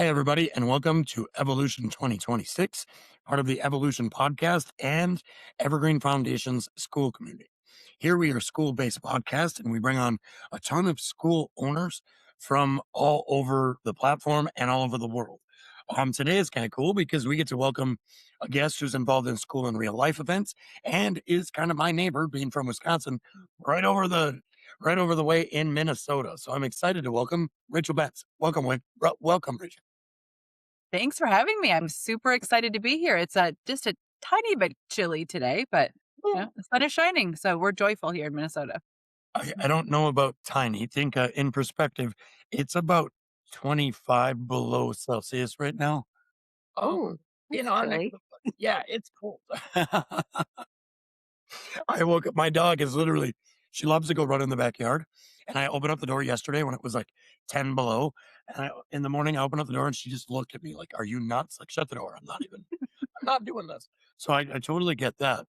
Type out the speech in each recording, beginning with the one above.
Hey, everybody, and welcome to Evolution 2026, part of the Evolution podcast and Evergreen Foundation's school community. Here we are a school-based podcast, and we bring on a ton of school owners from all over the platform and all over the world. Today is kind of cool because we get to welcome a guest who's involved in school and real life events and is kind of my neighbor, being from Wisconsin, right over the right over the way in Minnesota. So I'm excited to welcome Rachel Betts. Welcome, Rachel. Thanks for having me. I'm super excited to be here. It's just a tiny bit chilly today, but the sun is shining, so we're joyful here in Minnesota. I don't know about tiny. Think in perspective, it's about 25 below Celsius right now. Oh, In that's our neck of chilly. the woods. Yeah, it's cold. I woke up. My dog is literally, she loves to go run in the backyard. And I opened up the door yesterday when it was like 10 below. And in the morning, I opened up the door and she just looked at me like, "Are you nuts? Like, shut the door. I'm not doing this." So I totally get that.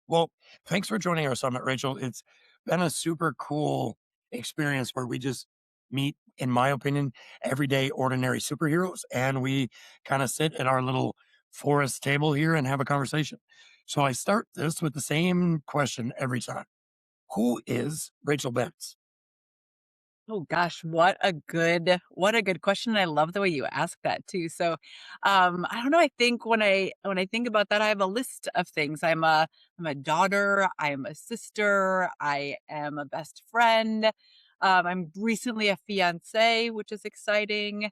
Well, thanks for joining our summit, Rachel. It's been a super cool experience where we just meet, in my opinion, everyday ordinary superheroes, and we kind of sit at our little forest table here and have a conversation. So I start this with the same question every time. Who is Rachel Betts? Oh gosh, what a good question. I love the way you ask that too. So I don't know, I think when I think about that, I have a list of things. I'm a daughter, I'm a sister, I am a best friend. I'm recently a fiance, which is exciting.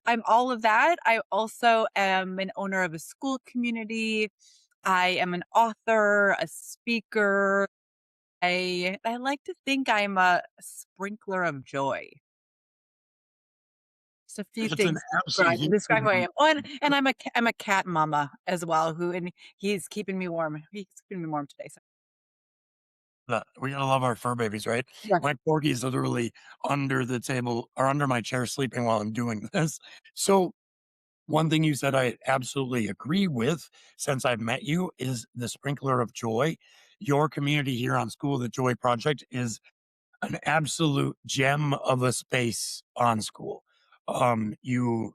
I'm all of that. I also am an owner of a school community. I am an author, a speaker. I like to think I'm a sprinkler of joy. Just a few It's an things absolute describe who I am. Oh, and I'm a cat mama as well, who and he's keeping me warm. He's keeping me warm today. So we gotta love our fur babies, right? yeah. My corgi is literally under the table or under my chair sleeping while I'm doing this. So one thing you said I absolutely agree with since I've met you is the sprinkler of joy. Your community here on School, the Joy Project, is an absolute gem of a space on School. You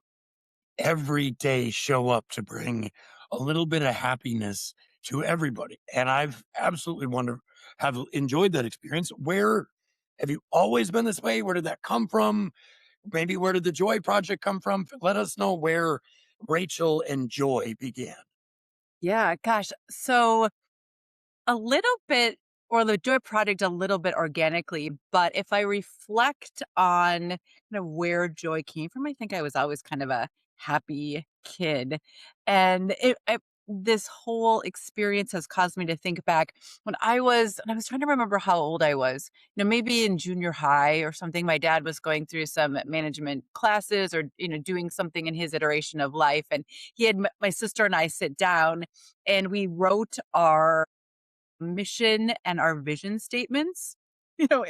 every day show up to bring a little bit of happiness to everybody. And I've absolutely have enjoyed that experience. Where have you always been this way? Where did that come from? Maybe where did the Joy Project come from? Let us know where Rachel and Joy began. Yeah, gosh. So a little bit, or the Joy Project a little bit organically, but if I reflect on kind of where joy came from, I think I was always kind of a happy kid. And this whole experience has caused me to think back and I was trying to remember how old I was, maybe in junior high or something. My dad was going through some management classes or, doing something in his iteration of life. And he had my sister and I sit down and we wrote our mission and our vision statements,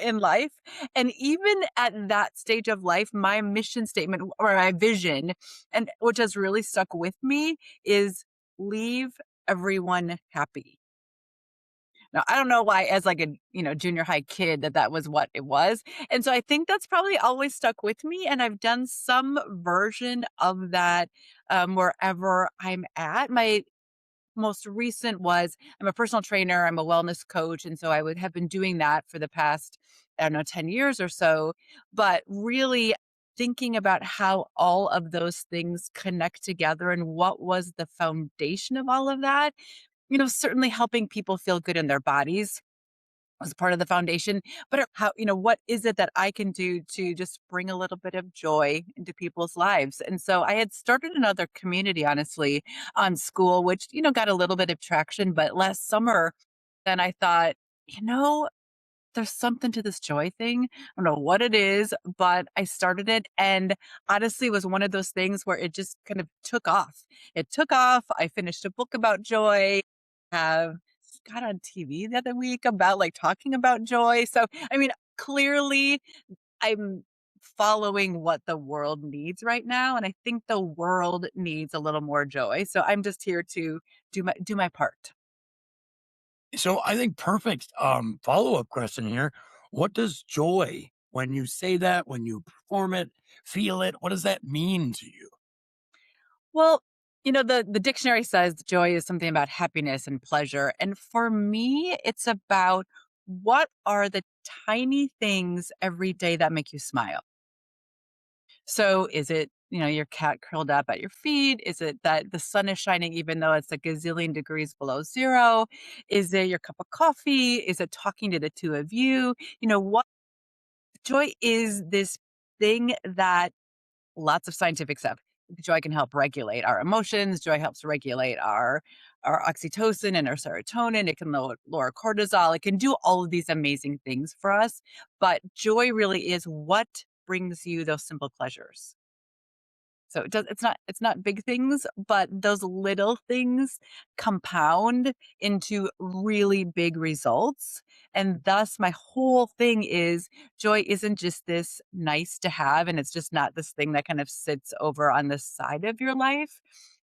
in life. And even at that stage of life, my mission statement or my vision, and which has really stuck with me, is leave everyone happy. Now, I don't know why, as like a junior high kid, that was what it was, and so I think that's probably always stuck with me. And I've done some version of that wherever I'm at. My most recent was I'm a personal trainer, I'm a wellness coach, and so I would have been doing that for the past, I don't know, 10 years or so, but really thinking about how all of those things connect together and what was the foundation of all of that. Certainly helping people feel good in their bodies was part of the foundation, but how, what is it that I can do to just bring a little bit of joy into people's lives? And so I had started another community, honestly, on School, which, got a little bit of traction. But last summer, then I thought, there's something to this joy thing. I don't know what it is, but I started it and honestly it was one of those things where it just kind of took off. It took off. I finished a book about joy. Have got on TV the other week about like talking about joy. So, I mean, clearly I'm following what the world needs right now. And I think the world needs a little more joy. So I'm just here to do my part. So I think perfect follow-up question here. What does joy When you say that, when you perform it, feel it, what does that mean to you? Well, the dictionary says joy is something about happiness and pleasure. And for me, it's about what are the tiny things every day that make you smile? So is it, your cat curled up at your feet? Is it that the sun is shining even though it's a gazillion degrees below zero? Is it your cup of coffee? Is it talking to the two of you? What joy is this thing that lots of scientific stuff. Joy can help regulate our emotions. Joy helps regulate our oxytocin and our serotonin. It can lower cortisol. It can do all of these amazing things for us. But joy really is what brings you those simple pleasures. So it's not big things, but those little things compound into really big results. And thus my whole thing is joy isn't just this nice to have, and it's just not this thing that kind of sits over on the side of your life,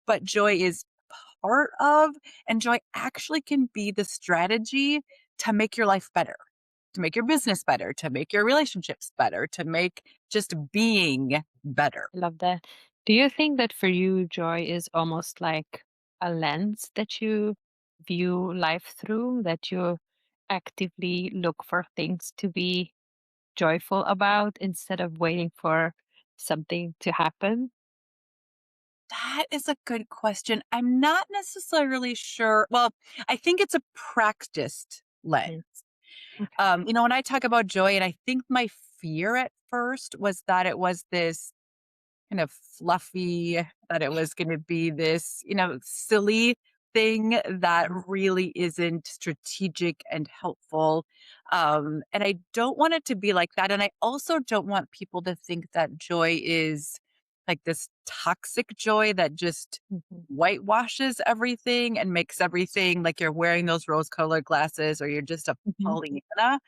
but joy is part of, and joy actually can be the strategy to make your life better, to make your business better, to make your relationships better, to make just being better. I love that. Do you think that for you, joy is almost like a lens that you view life through, that you actively look for things to be joyful about instead of waiting for something to happen? That is a good question. I'm not necessarily sure. Well, I think it's a practiced lens. Mhm. Okay. When I talk about joy, and I think my fear at first was that it was this kind of fluffy, that it was going to be this, silly thing that really isn't strategic and helpful. And I don't want it to be like that. And I also don't want people to think that joy is like this toxic joy that just Mhm. whitewashes everything and makes everything like you're wearing those rose colored glasses or you're just a Mhm. Pollyanna.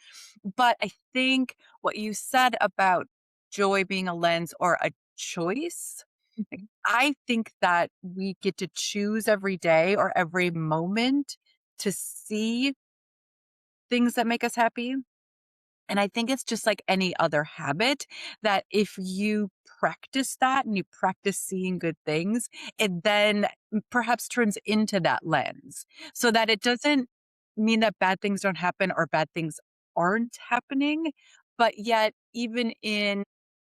But I think what you said about joy being a lens or a choice, like, Mhm. I think that we get to choose every day or every moment to see things that make us happy. And I think it's just like any other habit that if you practice that and you practice seeing good things, it then perhaps turns into that lens so that it doesn't mean that bad things don't happen or bad things aren't happening. But yet, even in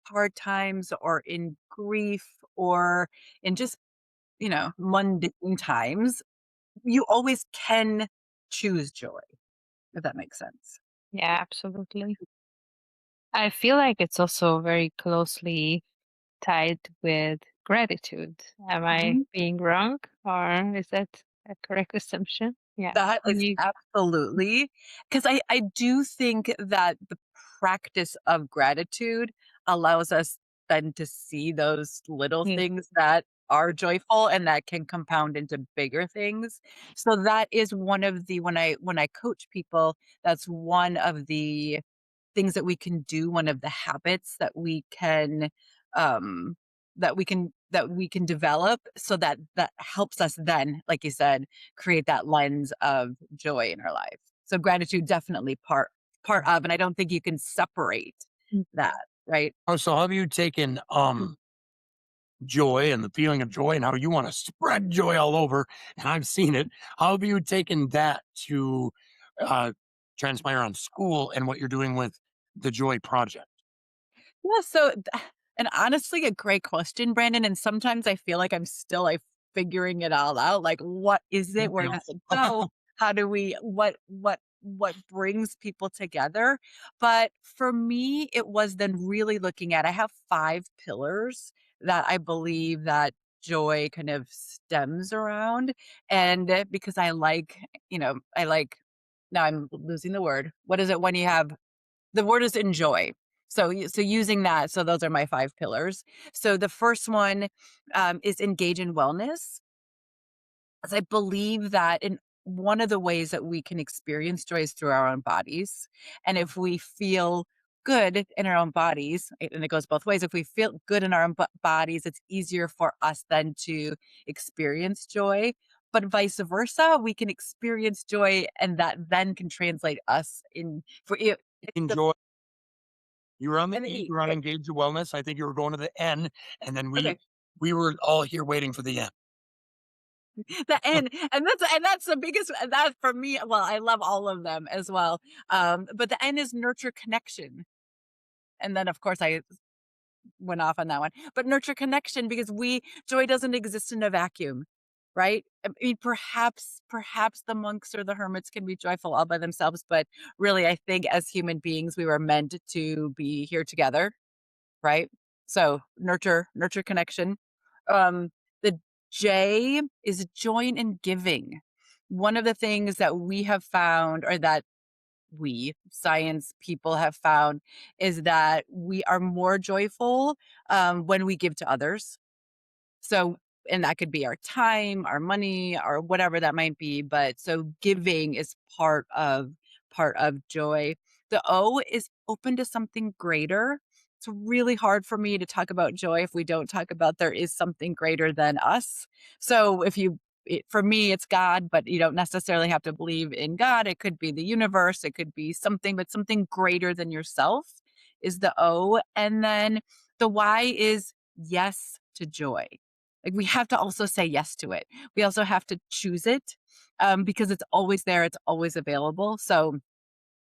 hard times or in grief or in just, mundane times, you always can choose joy, if that makes sense. Yeah, absolutely. I feel like it's also very closely tied with gratitude. Am I being wrong, or is that a correct assumption? Yeah. That is You, absolutely, because I do think that the practice of gratitude allows us then to see those little mm, things that are joyful and that can compound into bigger things. So that is one of the when I coach people, that's one of the things that we can do, one of the habits um, that we can develop so that that helps us then, like you said, create that lens of joy in our life. So gratitude definitely part of, and I don't think you can separate mm, that, right? Oh, so have you taken joy and the feeling of joy and how you want to spread joy all over, and I've seen it. How have you taken that to uh transpire on school and what you're doing with the Joy Project? Yeah, and honestly, a great question, Brandon, and sometimes I feel like I'm still, like, figuring it all out, like, what is it? Where Yeah. does it go? How do we what brings people together? But for me, it was then really looking at I have 5 pillars that I believe that joy kind of stems around, and because I like now I'm losing the word. What is it when you have the word is enjoy. So using that, so those are my 5 pillars. So the first one, is engage in wellness, as I believe that in one of the ways that we can experience joy is through our own bodies. And if we feel good in our own bodies, and it goes both ways, if we feel good in our own bodies, it's easier for us then to experience joy. But vice versa, we can experience joy, and that then can translate us in for it. Enjoy. You were on the And the E, E, you were on right? engage to wellness. I think you were going to the N, and then Okay. we were all here waiting for the N. The N, and that's the biggest that for me, well, I love all of them as well. But the N is nurture connection. And then of course I went off on that one. But nurture connection because we joy doesn't exist in a vacuum, right? I mean, perhaps the monks or the hermits can be joyful all by themselves, but really, I think as human beings, we were meant to be here together, right? So nurture connection. The J is join in giving. One of the things that we have found, or that we science people have found, is that we are more joyful when we give to others. So, and that could be our time, our money, or whatever that might be. But so giving is part of joy. The O is open to something greater. It's really hard for me to talk about joy if we don't talk about there is something greater than us. So for me, it's God, but you don't necessarily have to believe in God. It could be the universe, it could be something, but something greater than yourself is the O. And then the Y is yes to joy. Like, we have to also say yes to it. We also have to choose it, because it's always there, it's always available. So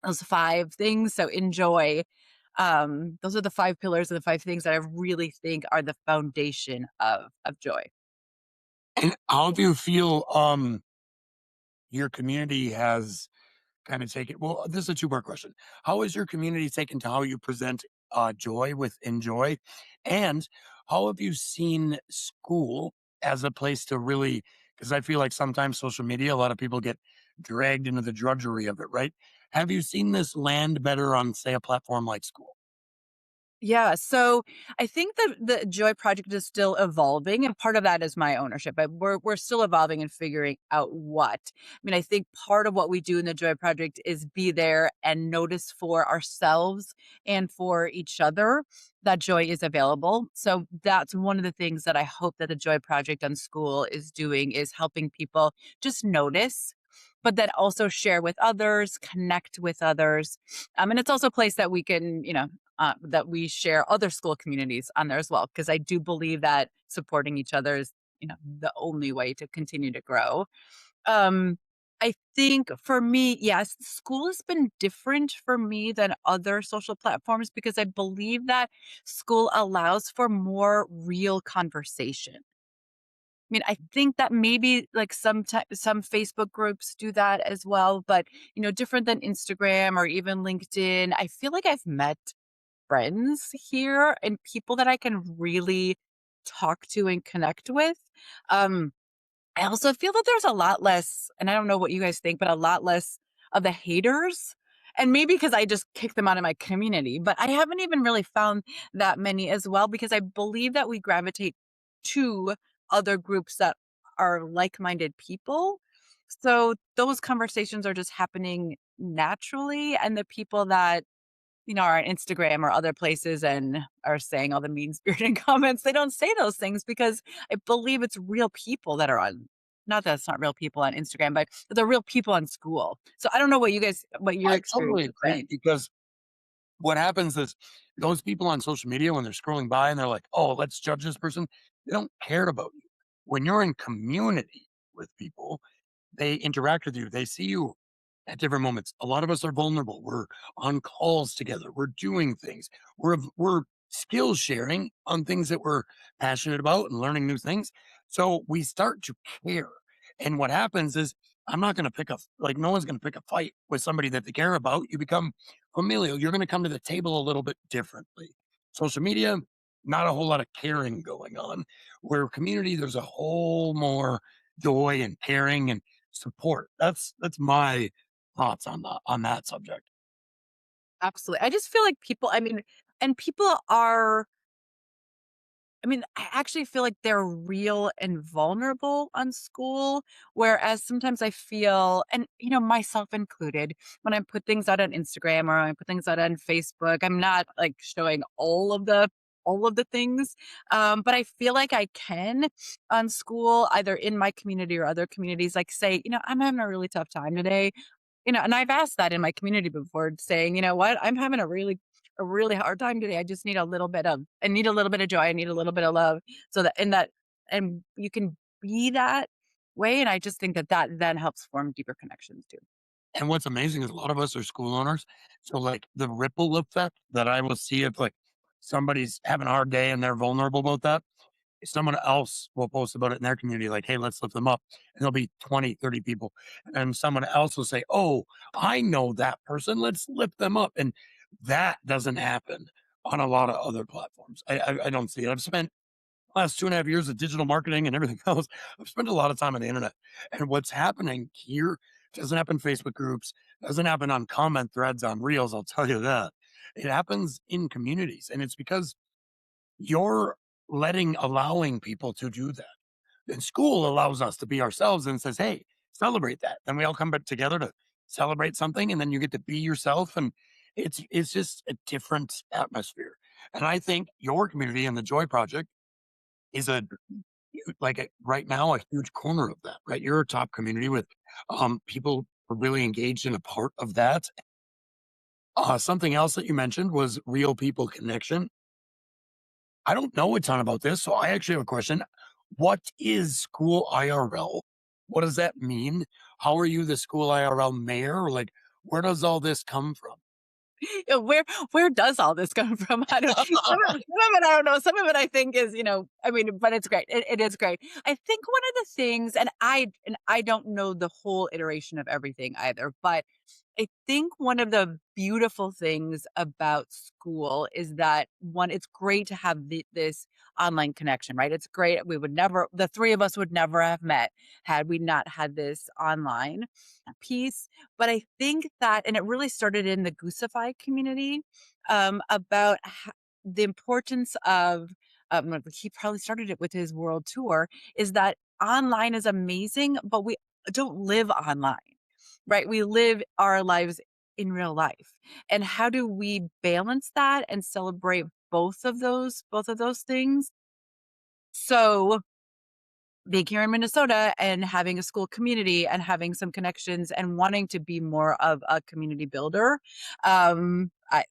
those 5 things, so enjoy. Those are the 5 pillars and the 5 things that I really think are the foundation of joy. And how do you feel your community has kind of taken well, this is a two-part question. How has your community taken to how you present joy with enjoy? And how have you seen school as a place to really because I feel like sometimes social media, a lot of people get dragged into the drudgery of it, right? Have you seen this land better on, say, a platform like school? Yeah, so I think that the Joy Project is still evolving, and part of that is my ownership. But we're still evolving and figuring out what. I mean, I think part of what we do in the Joy Project is be there and notice for ourselves and for each other that joy is available. So that's one of the things that I hope that the Joy Project on School is doing, is helping people just notice, but then also share with others, connect with others. And it's also a place that we can, that we share other school communities on there as well. Because I do believe that supporting each other is, the only way to continue to grow. Um, I think for me, yes, school has been different for me than other social platforms because I believe that school allows for more real conversation. I mean, I think that maybe like some Facebook groups do that as well, but different than Instagram or even LinkedIn. I feel like I've met friends here and people that I can really talk to and connect with. Um, I also feel that there's a lot less, and I don't know what you guys think, but a lot less of the haters. And maybe because I just kicked them out of my community, but I haven't even really found that many as well because I believe that we gravitate to other groups that are like minded people. So those conversations are just happening naturally. And the people that are on Instagram or other places and are saying all the mean spirited comments, they don't say those things because I believe it's real people that are on, not that it's not real people on Instagram, but the real people on School. So I don't know what your I experience totally has agree been. because what happens is those people on social media, when they're scrolling by and they're like, oh, let's judge this person, they don't care about you. When you're in community with people, they interact with you, they see you at different moments. A lot of us are vulnerable. We're on calls together. We're doing things. We're skill sharing on things that we're passionate about and learning new things. So we start to care. And what happens is I'm not going to pick a like no one's going to pick a fight with somebody that they care about. You become familial. You're going to come to the table a little bit differently. Social media, not a whole lot of caring going on. Where community, there's a whole more joy and caring and support. That's my thoughts on that subject. Absolutely. I just feel like people, I mean, and people are, I mean, I actually feel like they're real and vulnerable on School, whereas sometimes I feel, and myself included, when I put things out on Instagram or I put things out on Facebook, I'm not like showing all of the things, but I feel like I can on School, either in my community or other communities, like say, I'm having a really tough time today. And I've asked that in my community before, saying, you know what, I'm having a really hard time today. I need a little bit of joy. I need a little bit of love. So and you can be that way. And I just think that that then helps form deeper connections too. And what's amazing is a lot of us are school owners. So, like, the ripple effect that I will see if, like, somebody's having a hard day and they're vulnerable about that, someone else will post about it in their community, like, hey, let's lift them up. And there'll be 20, 30 people. And someone else will say, oh, I know that person. Let's lift them up. And that doesn't happen on a lot of other platforms. I don't see it. I've spent last 2.5 years of digital marketing and everything else. I've spent a lot of time on the internet. And what's happening here doesn't happen in Facebook groups, doesn't happen on comment threads on reels, I'll tell you that. It happens in communities. And it's because you're allowing people to do that. And school allows us to be ourselves and says, hey, celebrate that. Then we all come back together to celebrate something, and then you get to be yourself. And it's just a different atmosphere. And I think your community and the Joy Project is right now a huge corner of that, right? You're a top community with people who are really engaged in a part of that. Something else that you mentioned was real people connection. I don't know a ton about this, so I actually have a question. What is school IRL? What does that mean? How are you the school IRL mayor? Like, where does all this come from? Yeah, where does all this come from? I don't some of it I don't know. Some of it I think is, I mean, but it's great. It is great. I think one of the things, and I don't know the whole iteration of everything either, but I think one of the beautiful things about school is that one, it's great to have this online connection, right? It's great. The three of us would never have met had we not had this online piece. But I think that, and it really started in the Goosify community, about the importance of, he probably started it with his world tour, is that online is amazing, but we don't live online, right? We live our lives in real life. And how do we balance that and celebrate both of those things? So being here in Minnesota and having a school community and having some connections and wanting to be more of a community builder. I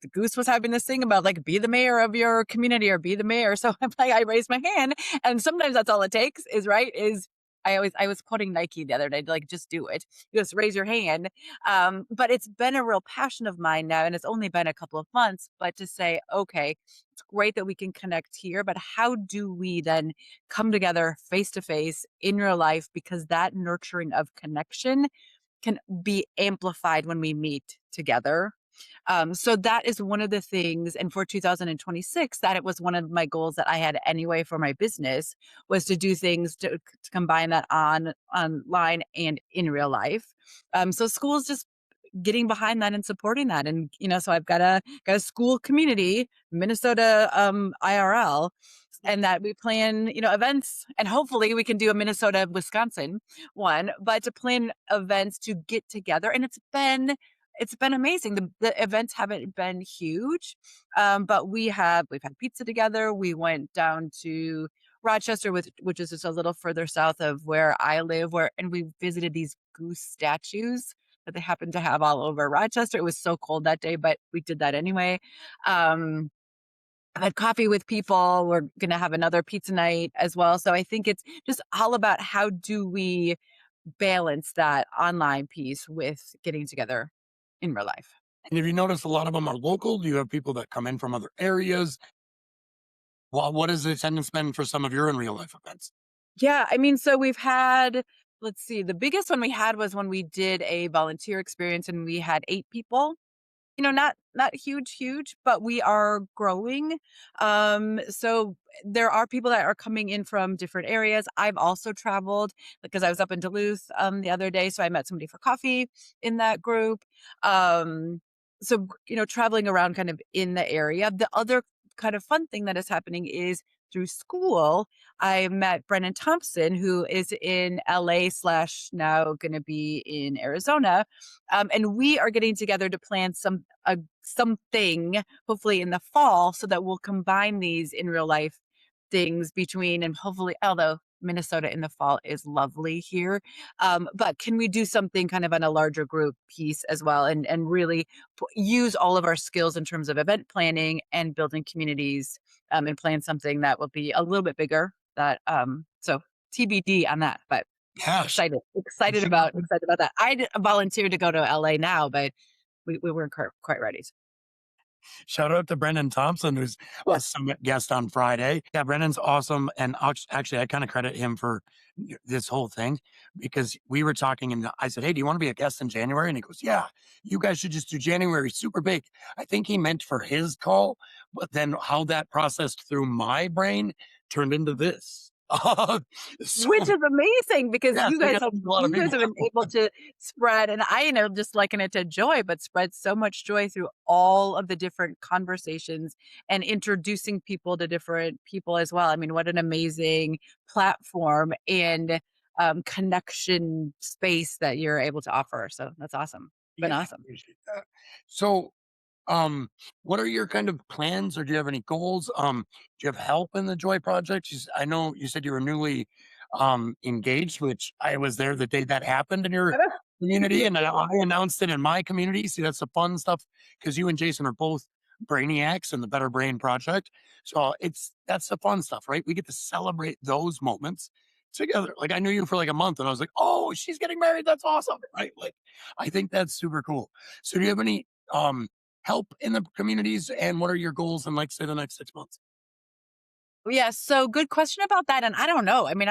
the Goose was having this thing about like be the mayor of your community or be the mayor. So I'm like, I raised my hand, and sometimes that's all it takes is right. Is I was quoting Nike the other day, like just do it. Just raise your hand. But it's been a real passion of mine now, and it's only been a couple of months. But to say, okay, it's great that we can connect here, but how do we then come together face to face in real life? Because that nurturing of connection can be amplified when we meet together. So that is one of the things, and for 2026, that it was one of my goals that I had anyway for my business was to do things to combine that online and in real life. So schools just getting behind that and supporting that, and so I've got a school community, Minnesota IRL, and that we plan events, and hopefully we can do a Minnesota Wisconsin one, but to plan events to get together, and it's been amazing. The events haven't been huge, but we've had pizza together. We went down to Rochester, which is just a little further south of where I live, and we visited these goose statues that they happen to have all over Rochester. It was so cold that day, but we did that anyway. Um, I've had coffee with people. We're going to have another pizza night as well. So I think it's just all about how do we balance that online piece with getting together in real life. And have you noticed a lot of them are local? Do you have people that come in from other areas? Well, what has the attendance been for some of your in real life events? Yeah, I mean, so we've had, let's see, the biggest one we had was when we did a volunteer experience and we had 8 people. Not huge, but we are growing. So there are people that are coming in from different areas. I've also traveled because I was up in Duluth the other day, so I met somebody for coffee in that group. So traveling around kind of in the area. The other kind of fun thing that is happening is through school. I met Brennan Thompson, who is in LA slash now going to be in Arizona, and we are getting together to plan something, hopefully in the fall, so that we'll combine these in real life things between, and hopefully, although Minnesota in the fall is lovely here. But can we do something kind of on a larger group piece as well, and really use all of our skills in terms of event planning and building communities, and plan something that will be a little bit bigger. That so TBD on that, but Yes. excited about that. Volunteered to go to LA now, but we weren't quite ready. Shout out to Brendan Thompson, who's Yeah. a summit guest on Friday. Yeah, Brendan's awesome. And actually, I kind of credit him for this whole thing because we were talking and I said, hey, do you want to be a guest in January? And he goes, yeah, you guys should just do January super big. I think he meant for his call, but then how that processed through my brain turned into this. Which So, is amazing because yes, it helps a lot of you guys people. have been able to spread, and I end up just liken it to joy, but spread so much joy through all of the different conversations and introducing people to different people as well. I mean, what an amazing platform and connection space that you're able to offer. So that's awesome. Been Yeah, I awesome. appreciate that. So, what are your kind of plans or do you have any goals? Do you have help in the Joy Project? I know you said you were newly engaged, which I was there the day that happened in your community, and I announced it in my community. See, that's the fun stuff because you and Jason are both brainiacs in the Better Brain Project. So that's the fun stuff, right? We get to celebrate those moments together. Like I knew you for like a month and I was like, oh, she's getting married. That's awesome. Right. Like I think that's super cool. So do you have any help in the communities, and what are your goals in, like, say, the next 6 months? Yeah, so good question about that, and I don't know. I mean,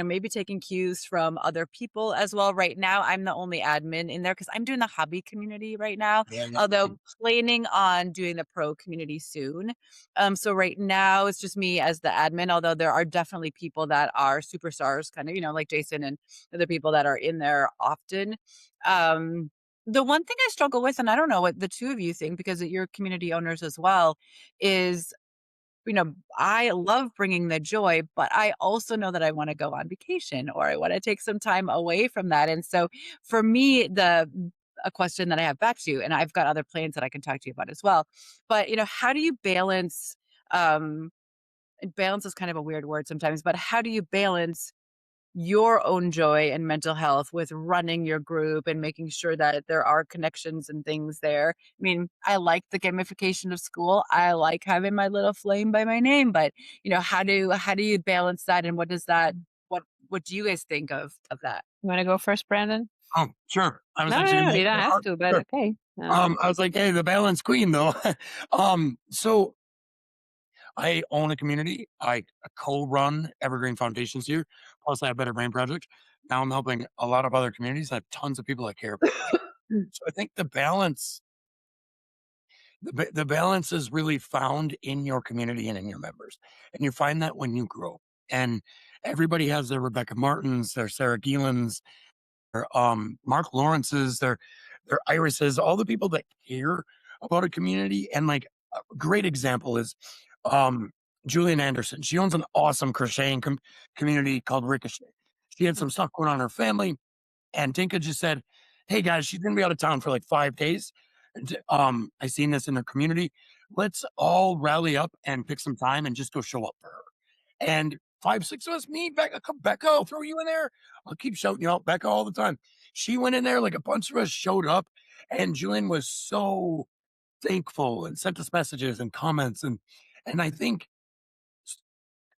maybe taking cues from other people as well. Right now, I'm the only admin in there because I'm doing the hobby community right now, Yeah, yeah. although planning on doing the pro community soon. So right now it's just me as the admin, although there are definitely people that are superstars, kind of, like Jason and other people that are in there often. Um, the one thing I struggle with, and I don't know what the two of you think because you're community owners as well, is I love bringing the joy, but I also know that I want to go on vacation or I want to take some time away from that. And so for me, a question that I have back to you, and I've got other plans that I can talk to you about as well. But how do you balance balance is kind of a weird word sometimes, but how do you balance your own joy and mental health with running your group and making sure that there are connections and things there? I mean, I like the gamification of school. I like having my little flame by my name, but how do you balance that and what do you guys think of that? You want to go first, Brandon? Oh, sure. I was No, no, actually no, gonna you don't have to, but sure. okay. I was like, "Hey, the balance queen, though." So I own a community. I co-run Evergreen Foundations here, plus I have Better Brain Project. Now I'm helping a lot of other communities. I have tons of people I care about, right? So I think the balance is really found in your community and in your members, and you find that when you grow. And everybody has their Rebecca Martins, their Sarah Gielans, their Mark Lawrence's, their Irises, all the people that care about a community. And like a great example is Julian Anderson. She owns an awesome crocheting community called Ricochet. She had some stuff going on in her family, and Dinka just said, "Hey guys, she's gonna be out of town for like 5 days. And, I seen this in her community. Let's all rally up and pick some time and just go show up for her." And 5, 6 of us, me, Becca, come, Becca, I'll throw you in there. I'll keep shouting you out, Becca, all the time. She went in there, like a bunch of us showed up, and Julian was so thankful and sent us messages and comments. And I think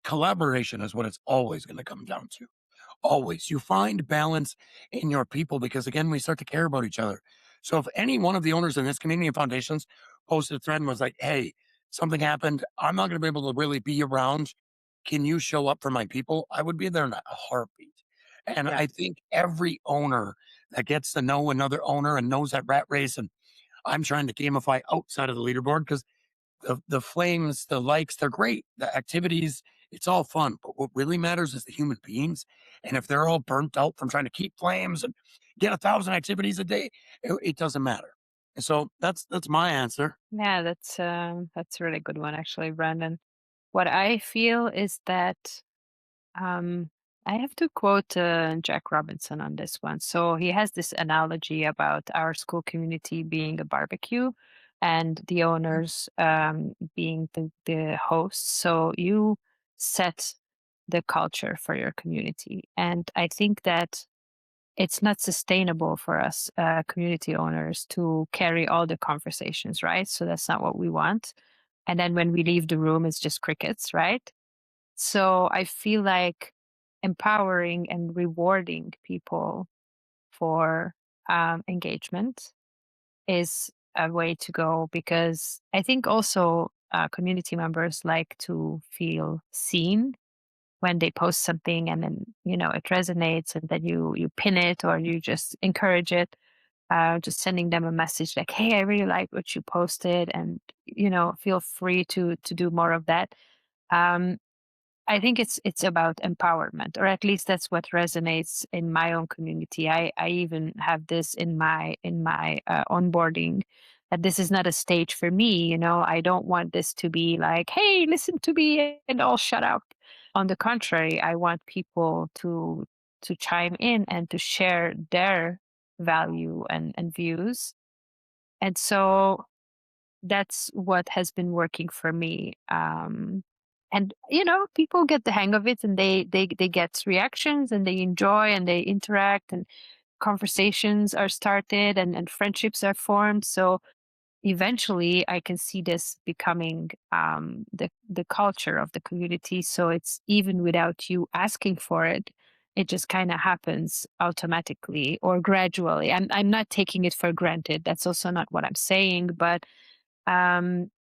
collaboration is what it's always going to come down to. Always. You find balance in your people because, again, we start to care about each other. So if any one of the owners in this community and foundations posted a thread and was like, hey, something happened, I'm not going to be able to really be around. Can you show up for my people? I would be there in a heartbeat. And Yeah. I think every owner that gets to know another owner and knows that rat race, and I'm trying to gamify outside of the leaderboard because the flames, the likes, they're great. The activities, it's all fun. But what really matters is the human beings. And if they're all burnt out from trying to keep flames and get 1,000 activities a day, it doesn't matter. And so that's my answer. Yeah, that's a really good one, actually, Brandon. What I feel is that um, I have to quote Jack Robinson on this one. So he has this analogy about our school community being a barbecue and the owners being the hosts. So you set the culture for your community. And I think that it's not sustainable for us community owners to carry all the conversations, right? So that's not what we want. And then when we leave the room, it's just crickets, right? So I feel like empowering and rewarding people for engagement is a way to go, because I think also community members like to feel seen when they post something, and then it resonates, and then you pin it or you just encourage it, just sending them a message like, hey, I really like what you posted, and feel free to do more of that. um, I think it's about empowerment, or at least that's what resonates in my own community. I even have this in my onboarding, that this is not a stage for me. I don't want this to be like, hey, listen to me and all shut up. On the contrary, I want people to chime in and to share their value and views. And so that's what has been working for me. And people get the hang of it, and they get reactions, and they enjoy, and they interact, and conversations are started, and friendships are formed. So eventually I can see this becoming the culture of the community. So it's even without you asking for it, it just kind of happens automatically or gradually. I'm not taking it for granted. That's also not what I'm saying, but um,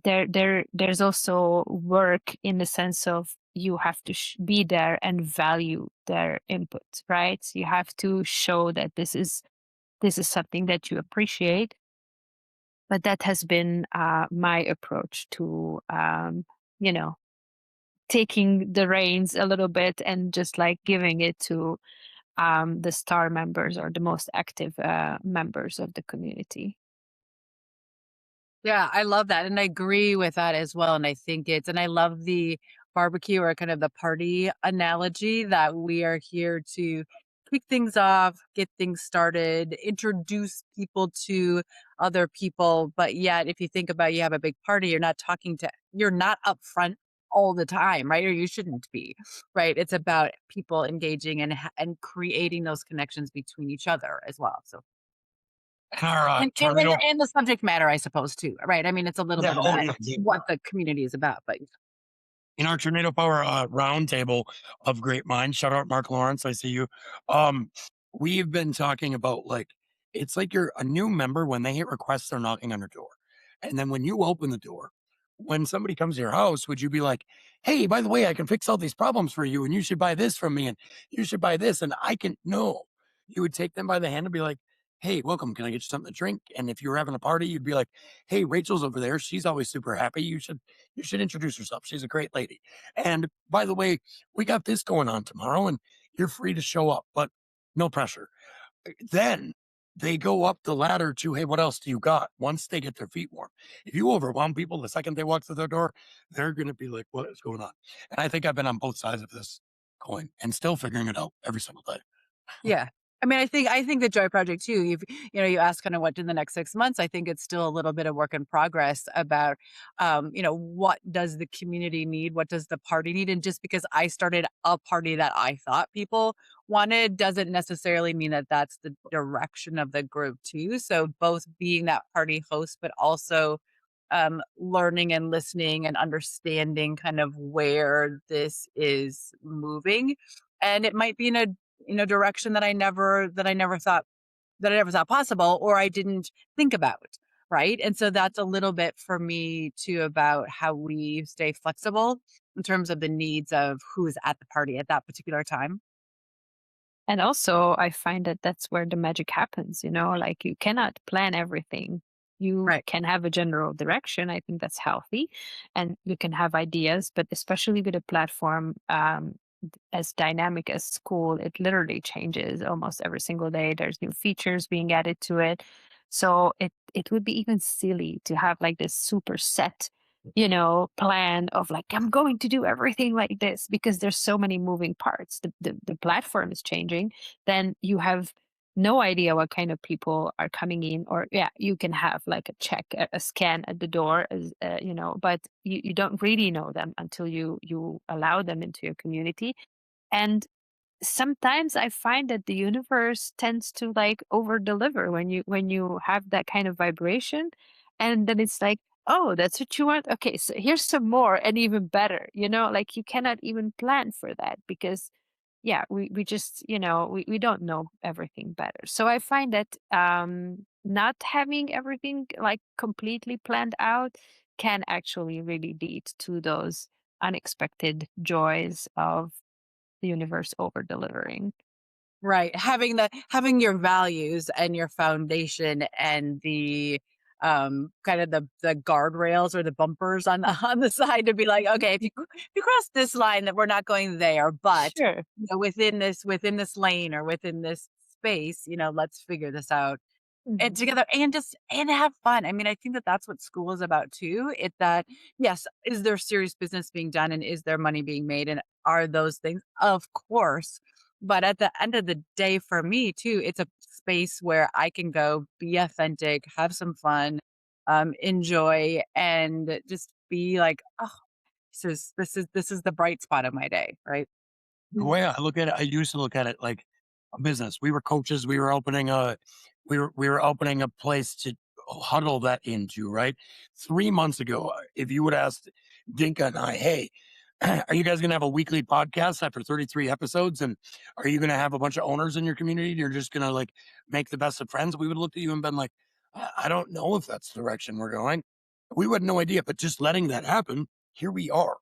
there's also work in the sense of you have to be there and value their input, right? So you have to show that this is something that you appreciate. But that has been my approach to you know taking the reins a little bit and just like giving it to the star members, or the most active members of the community. Yeah, I love that, and I agree with that as well, and I love the barbecue, or kind of the party analogy, that we are here to kick things off, get things started, introduce people to other people, but yet if you think about, you have a big party, you're not upfront all the time, right? Or you shouldn't be, right? It's about people engaging and creating those connections between each other as well. So And our and tornado, and the subject matter, I suppose, too, right? I mean, it's a little yeah, bit oh about yeah, what the community is about, but in our Tornado Power roundtable of great minds, shout out Mark Lawrence, I see you. Um, we've been talking about like it's like you're a new member when they hit requests, they're knocking on your door. And then when you open the door, when somebody comes to your house, would you be like, hey, by the way, I can fix all these problems for you, and you should buy this from me, and you should buy this, and I can no. You would take them by the hand and be like, hey, welcome. Can I get you something to drink? And if you were having a party, you'd be like, hey, Rachel's over there. She's always super happy. You should introduce yourself. She's a great lady. And by the way, we got this going on tomorrow, and you're free to show up, but no pressure. Then they go up the ladder to, hey, what else do you got? Once they get their feet warm. If you overwhelm people the second they walk through their door, they're going to be like, what is going on? And I think I've been on both sides of this coin and still figuring it out every single day. yeah. I mean, I think the Joy Project too, you ask kind of what in the next 6 months, I think it's still a little bit of work in progress about, what does the community need? What does the party need? And just because I started a party that I thought people wanted doesn't necessarily mean that that's the direction of the group too. So both being that party host, but also learning and listening and understanding kind of where this is moving. And it might be in a direction that I never thought possible, or I didn't think about. Right. And so that's a little bit for me too about how we stay flexible in terms of the needs of who's at the party at that particular time. And also, I find that that's where the magic happens, like you cannot plan everything. You Right. can have a general direction. I think that's healthy. And you can have ideas, but especially with a platform as dynamic as Skool, it literally changes almost every single day. There's new features being added to it. So it would be even silly to have like this super set plan of like, I'm going to do everything like this, because there's so many moving parts. The platform is changing. Then you have no idea what kind of people are coming in, or yeah, you can have like a check, a scan at the door, as but you don't really know them until you allow them into your community. And sometimes I find that the universe tends to like over deliver when you have that kind of vibration, and then it's like, oh, that's what you want. Okay, so here's some more and even better. Like you cannot even plan for that because yeah, we just we don't know everything better. So I find that not having everything like completely planned out can actually really lead to those unexpected joys of the universe over delivering. Right. Having your values and your foundation and the kind of the guardrails or the bumpers on the on the side to be like, okay, if you cross this line that we're not going there, but Sure. within this lane or within this space, let's figure this out and Mhm. together and have fun. I mean, I think that that's what school is about too. It that yes, is there serious business being done and is there money being made and are those things? Of course. But at the end of the day for me too, it's a space where I can go be authentic, have some fun, enjoy and just be like, oh, this is the bright spot of my day, right? The way I look at it, I used to look at it like a business. We were coaches. We were opening a place to huddle that into, right? 3 months ago, if you would ask Dinka and I, hey, are you guys going to have a weekly podcast after 33 episodes? And are you going to have a bunch of owners in your community? And you're just going to like make the best of friends. We would look at you and been like, I don't know if that's the direction we're going. We had no idea, but just letting that happen, here we are.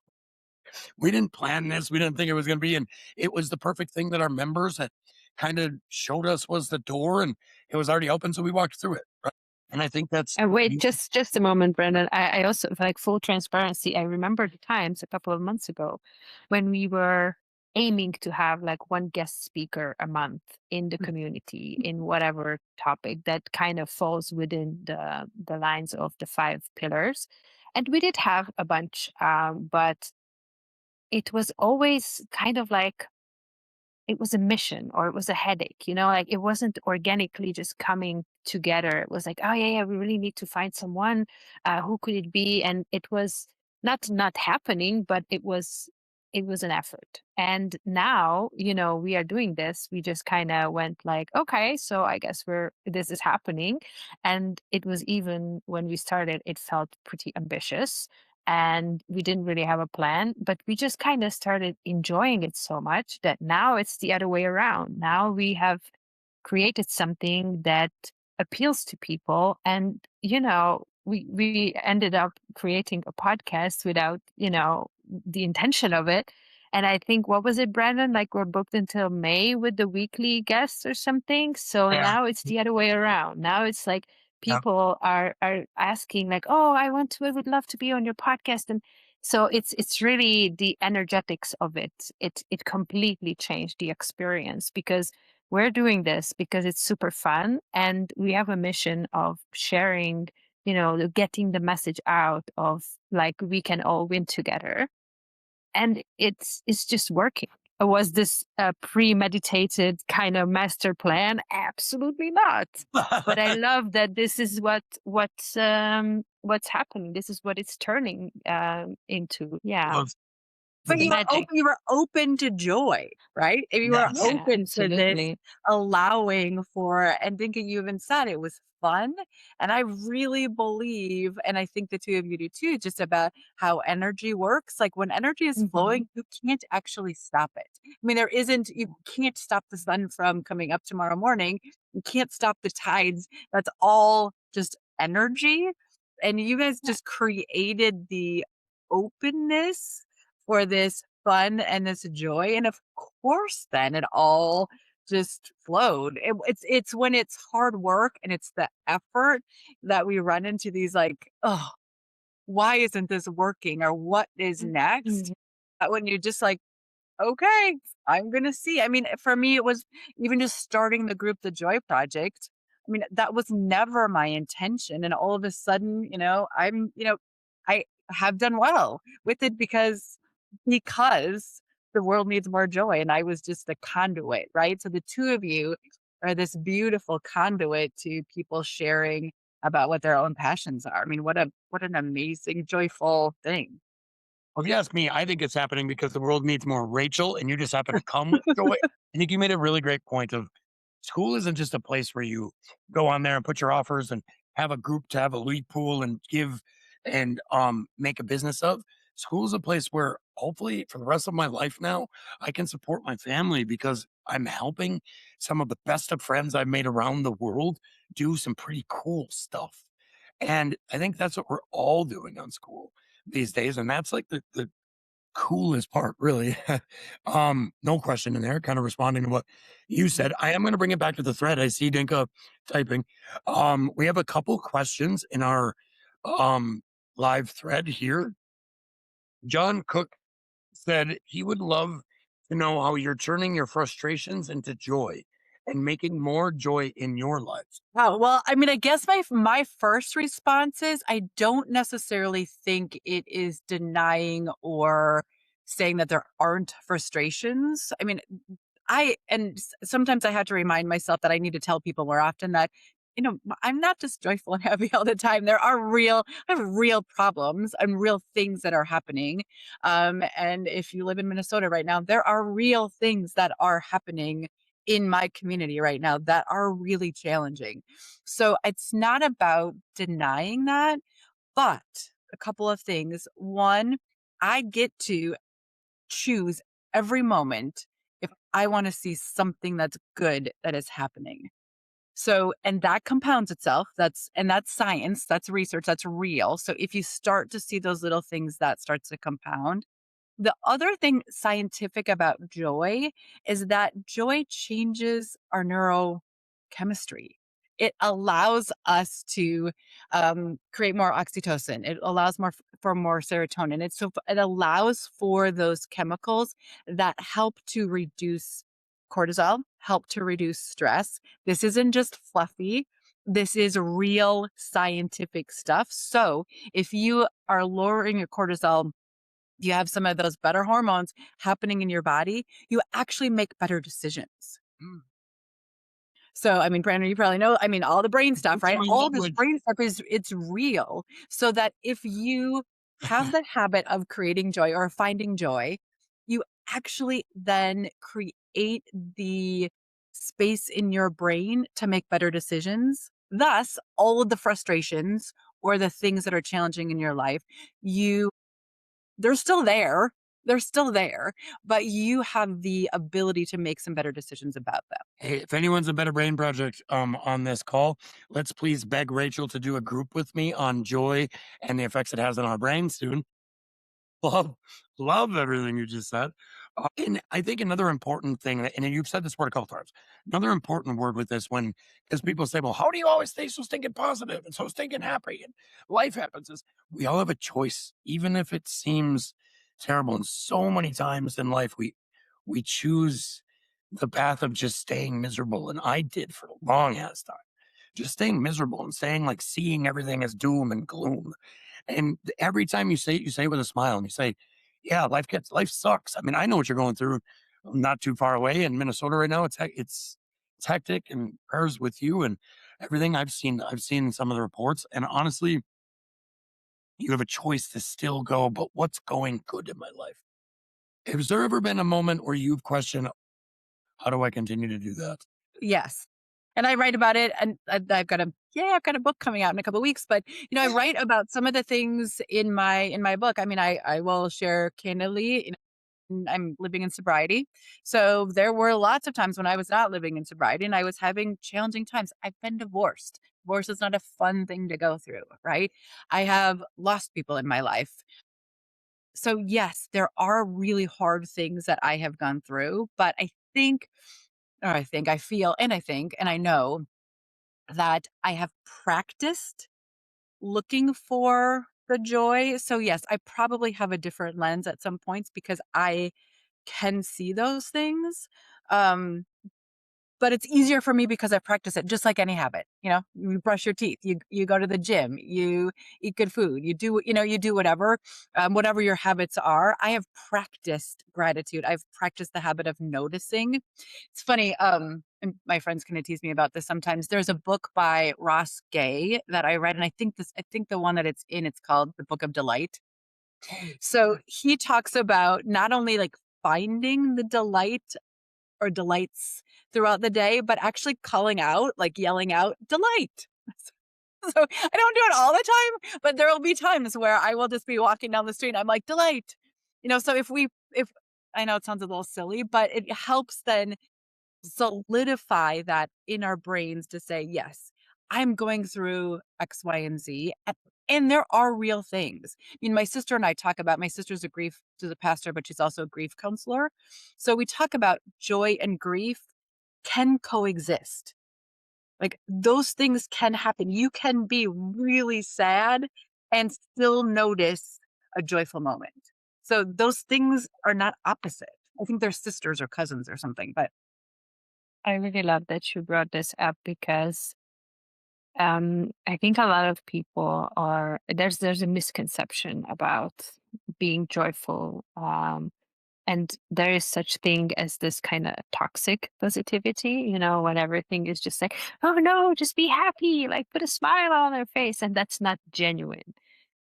We didn't plan this. We didn't think it was going to be. And it was the perfect thing that our members had kind of showed us was the door and it was already open. So we walked through it. Right? And I think that's, And wait, just a moment, Brendan. I also like full transparency. I remember the times a couple of months ago when we were aiming to have like one guest speaker a month in the community in whatever topic that kind of falls within the lines of the 5 pillars. And we did have a bunch, but it was always kind of like it was a mission or it was a headache, like it wasn't organically just coming together. It was like, oh yeah, yeah, we really need to find someone. Who could it be? And it was not happening, but it was an effort. And now, we are doing this. We just kind of went like, okay, so I guess this is happening. And it was even when we started, it felt pretty ambitious and we didn't really have a plan, but we just kind of started enjoying it so much that now it's the other way around. Now we have created something that appeals to people, and we ended up creating a podcast without the intention of it. And I think, what was it, Brandon, like we're booked until May with the weekly guests or something, so yeah, now it's the other way around. Now it's like yeah, people are asking like, oh, I would love to be on your podcast. And so it's really the energetics of it completely changed the experience, because we're doing this because it's super fun and we have a mission of sharing, getting the message out of like we can all win together. And it's just working. Was this a premeditated kind of master plan? Absolutely not. But I love that this is what's happening. This is what it's turning into. Yeah, well, But the magic. you were open to joy, right? And you were yes. Yeah, open to this absolutely. allowing for and thinking you even said it was fun. And I really believe, and I think the two of you do too, just about how energy works. Like when energy is Hmm. flowing, you can't actually stop it. I mean, you can't stop the sun from coming up tomorrow morning. You can't stop the tides. That's all just energy. And you guys Yeah. just created the openness for this fun and this joy, and of course, then it all just flowed. It's when it's hard work and it's the effort that we run into these like, "Oh, why isn't this working?" or "What is next?" Mhm. When you just like, "Okay, I'm gonna see." I mean, for me, it was even just starting the group, The Joy Project. I mean, that was never my intention, and all of a sudden, I have done well with it because the world needs more joy, and I was just a conduit, right? So the two of you are this beautiful conduit to people sharing about what their own passions are. I mean, what an amazing, joyful thing. Well, if you ask me, I think it's happening because the world needs more Rachel, and you just happen to come with joy. I think you made a really great point of school isn't just a place where you go on there and put your offers and have a group to have a lead pool and give and make a business of. School is a place where hopefully for the rest of my life now, I can support my family because I'm helping some of the best of friends I've made around the world do some pretty cool stuff. And I think that's what we're all doing on school these days. And that's like the coolest part, really. No question in there, kind of responding to what you said. I am going to bring it back to the thread. I see Dinka typing. We have a couple questions in our um, live thread here. John Cook said he would love to know how you're turning your frustrations into joy and making more joy in your lives. Oh, well, I mean, I guess my first response is I don't necessarily think it is denying or saying that there aren't frustrations. I mean, sometimes I have to remind myself that I need to tell people more often that, I'm not just joyful and happy all the time. I have real problems and real things that are happening. And if you live in Minnesota right now, there are real things that are happening in my community right now that are really challenging. So it's not about denying that, but a couple of things. One, I get to choose every moment if I want to see something that's good that is happening. So, and that compounds itself. That's science, that's research, that's real. So if you start to see those little things, that starts to compound. The other thing scientific about joy is that joy changes our neurochemistry. It allows us to create more oxytocin. It allows for more serotonin. It allows for those chemicals that help to reduce cortisol, help to reduce stress. This isn't just fluffy. This is real scientific stuff. So if you are lowering your cortisol, you have some of those better hormones happening in your body, you actually make better decisions. Mm, So, I mean, Brandon, you probably know, I mean, all the brain stuff, it's right? my All this language. brain stuff it's real. So that if you have the habit of creating joy or finding joy, you actually then create the space in your brain to make better decisions. Thus, all of the frustrations or the things that are challenging in your life, you they're still there. They're still there, but you have the ability to make some better decisions about them. Hey, if anyone's a Better Brain Project on this call, let's please beg Rachel to do a group with me on joy and the effects it has on our brains soon. Love, love everything you just said. And I think another important thing, and you've said this word a couple times, another important word with this when, because people say, well, how do you always stay so stinking positive and so stinking happy and life happens is we all have a choice, even if it seems terrible. And so many times in life, we choose the path of just staying miserable. And I did for a long ass time, just staying miserable and saying like seeing everything as doom and gloom. And every time you say it with a smile and you say, yeah, life sucks. I mean, I know what you're going through. I'm not too far away in Minnesota right now. It's hectic and prayers with you and everything I've seen some of the reports. And honestly, you have a choice to still go, but what's going good in my life? Has there ever been a moment where you've questioned, how do I continue to do that? Yes. And I write about it and I've got a book coming out in a couple of weeks, but I write about some of the things in my book. I mean, I will share candidly, I'm living in sobriety. So there were lots of times when I was not living in sobriety and I was having challenging times. I've been divorced. Divorce is not a fun thing to go through, right? I have lost people in my life. So yes, there are really hard things that I have gone through, but I feel, and I think, and I know that I have practiced looking for the joy. So yes, I probably have a different lens at some points because I can see those things. Um, but it's easier for me because I practice it just like any habit. You brush your teeth, you go to the gym, you eat good food, you do whatever, whatever your habits are. I have practiced gratitude. I've practiced the habit of noticing. It's funny. and my friends kind of tease me about this sometimes. There's a book by Ross Gay that I read, and I think the one that it's in, it's called The Book of Delight. So he talks about not only like finding the delight or delights throughout the day, but actually calling out, like yelling out, delight. So I don't do it all the time, but there will be times where I will just be walking down the street and I'm like, delight. So if I know it sounds a little silly, but it helps then solidify that in our brains to say, yes, I'm going through X, Y, and Z. And there are real things. I mean, my sister and I talk about, my sister's a grief to the pastor, but she's also a grief counselor. So we talk about joy and grief can coexist. Like those things can happen. You can be really sad and still notice a joyful moment. So those things are not opposite. I think they're sisters or cousins or something, but I really love that you brought this up because I think a lot of people are there's a misconception about being joyful. And there is such thing as this kind of toxic positivity, when everything is just like, oh no, just be happy, like put a smile on their face. And that's not genuine.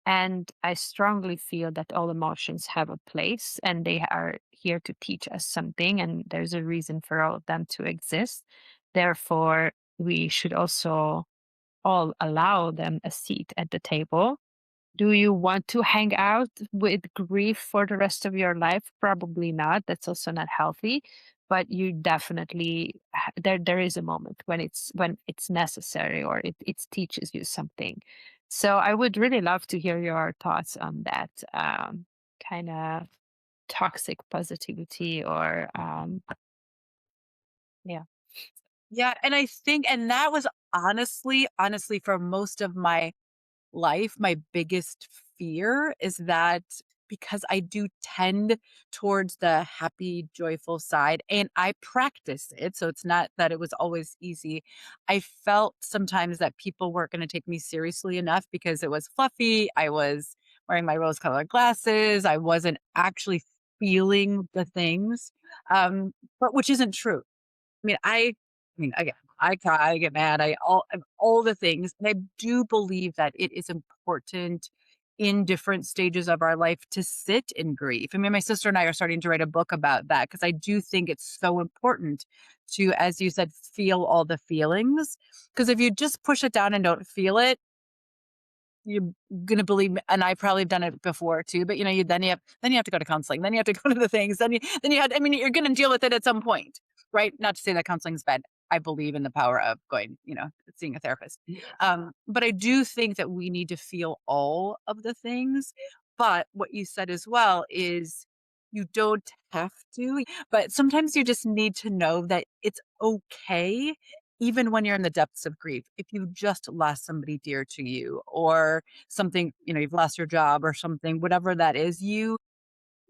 And I strongly feel that all emotions have a place and they are here to teach us something. And there's a reason for all of them to exist. Therefore, we should also all allow them a seat at the table. Do you want to hang out with grief for the rest of your life? Probably not. That's also not healthy. But you definitely there is a moment when it's necessary or it teaches you something. So I would really love to hear your thoughts on that kind of toxic positivity or yeah. yeah. And I think, and that was honestly, for most of my life, my biggest fear is that because I do tend towards the happy, joyful side and I practice it. So it's not that it was always easy. I felt sometimes that people weren't going to take me seriously enough because it was fluffy. I was wearing my rose colored glasses. I wasn't actually feeling the things, but which isn't true. Again, I cry, I get mad, all the things, and I do believe that it is important in different stages of our life to sit in grief. I mean, my sister and I are starting to write a book about that because I do think it's so important to, as you said, feel all the feelings. Because if you just push it down and don't feel it, you're gonna believe me, and I probably have done it before too, but, you have to go to counseling, then you have to go to the things, then you had I mean, you're gonna deal with it at some point, right? Not to say that counseling is bad. I believe in the power of going, seeing a therapist. But I do think that we need to feel all of the things, but what you said as well is you don't have to, but sometimes you just need to know that it's okay even when you're in the depths of grief, if you just lost somebody dear to you or something, you've lost your job or something, whatever that is, you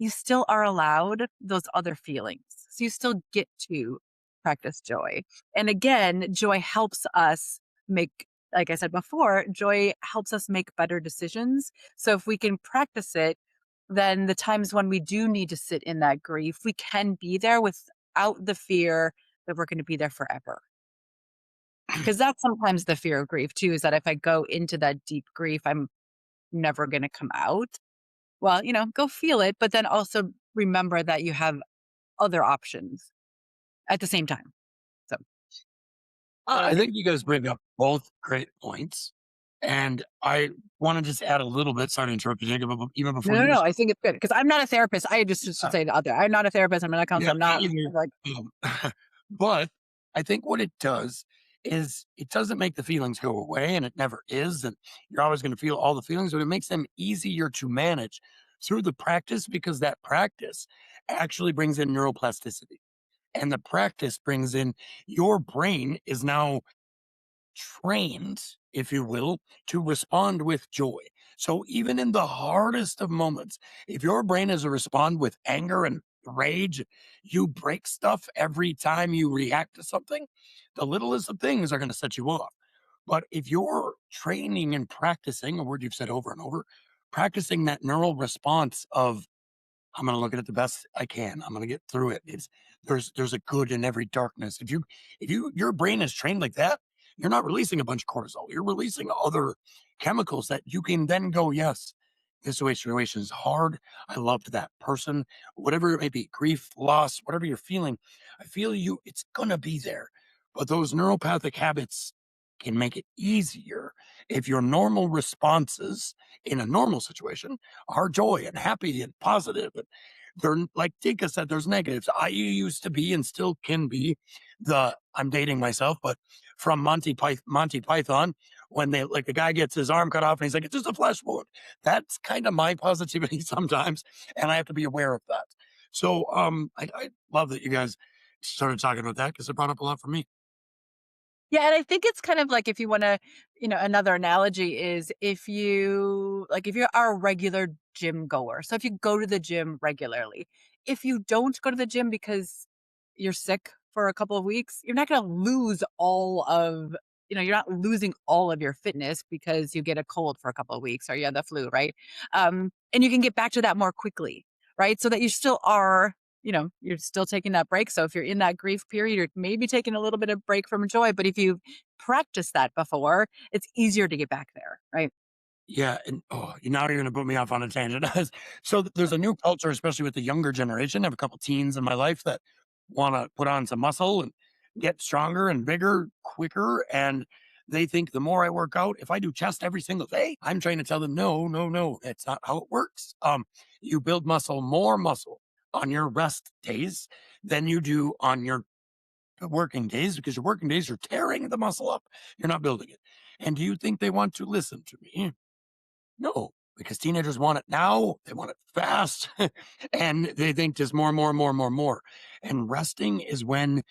still are allowed those other feelings. So you still get to practice joy. And again, joy helps us make, like I said before, joy helps us make better decisions. So if we can practice it, then the times when we do need to sit in that grief, we can be there without the fear that we're going to be there forever. Because that's sometimes the fear of grief too, is that if I go into that deep grief, I'm never going to come out. Well, go feel it, but then also remember that you have other options at the same time. So, I think you guys bring up both great points. And I want to just add a little bit. Sorry to interrupt you, Jacob, but even no, before no, you no. I think it's good because I'm not a therapist. I just should uh, say the other. I'm not a therapist. I'm not a counselor. yeah, I'm me not either. like, But I think what it does is it doesn't make the feelings go away, and it never is. And you're always going to feel all the feelings, but it makes them easier to manage through the practice because that practice actually brings in neuroplasticity. And the practice brings in your brain is now trained, if you will, to respond with joy. So even in the hardest of moments, if your brain is to respond with anger and rage, you break stuff every time you react to something, the littlest of things are going to set you off. But if you're training and practicing, a word you've said over and over, practicing that neural response of I'm gonna look at it the best I can. I'm gonna get through it. There's a good in every darkness. If your brain is trained like that, you're not releasing a bunch of cortisol. You're releasing other chemicals that you can then go, yes, this situation is hard. I loved that person, whatever it may be, grief, loss, whatever you're feeling. I feel you, it's gonna be there. But those neuropathic habits can make it easier if your normal responses in a normal situation are joy and happy and positive. And they're like Dinka said, there's negatives. I used to be and still can be I'm dating myself, but from Monty Python, when they like the guy gets his arm cut off and he's like, it's just a flesh wound. That's kind of my positivity sometimes. And I have to be aware of that. So I love that you guys started talking about that because it brought up a lot for me. Yeah, and I think it's kind of like if you wanna another analogy is if you are a regular gym goer, so if you go to the gym regularly, if you don't go to the gym because you're sick for a couple of weeks, you're not gonna lose all of you're not losing all of your fitness because you get a cold for a couple of weeks or you have the flu, right? And you can get back to that more quickly, right? So that you still are you're still taking that break. So if you're in that grief period, you're maybe taking a little bit of break from joy. But if you've practiced that before, it's easier to get back there, right? Yeah, and now you're gonna put me off on a tangent. So there's a new culture, especially with the younger generation. I have a couple teens in my life that want to put on some muscle and get stronger and bigger quicker. And they think the more I work out, if I do chest every single day, I'm trying to tell them, no, no, no, that's not how it works. You build more muscle on your rest days than you do on your working days because your working days are tearing the muscle up. You're not building it. And do you think they want to listen to me? No, because teenagers want it now. They want it fast. And they think just more and more and more and more and more. And resting is when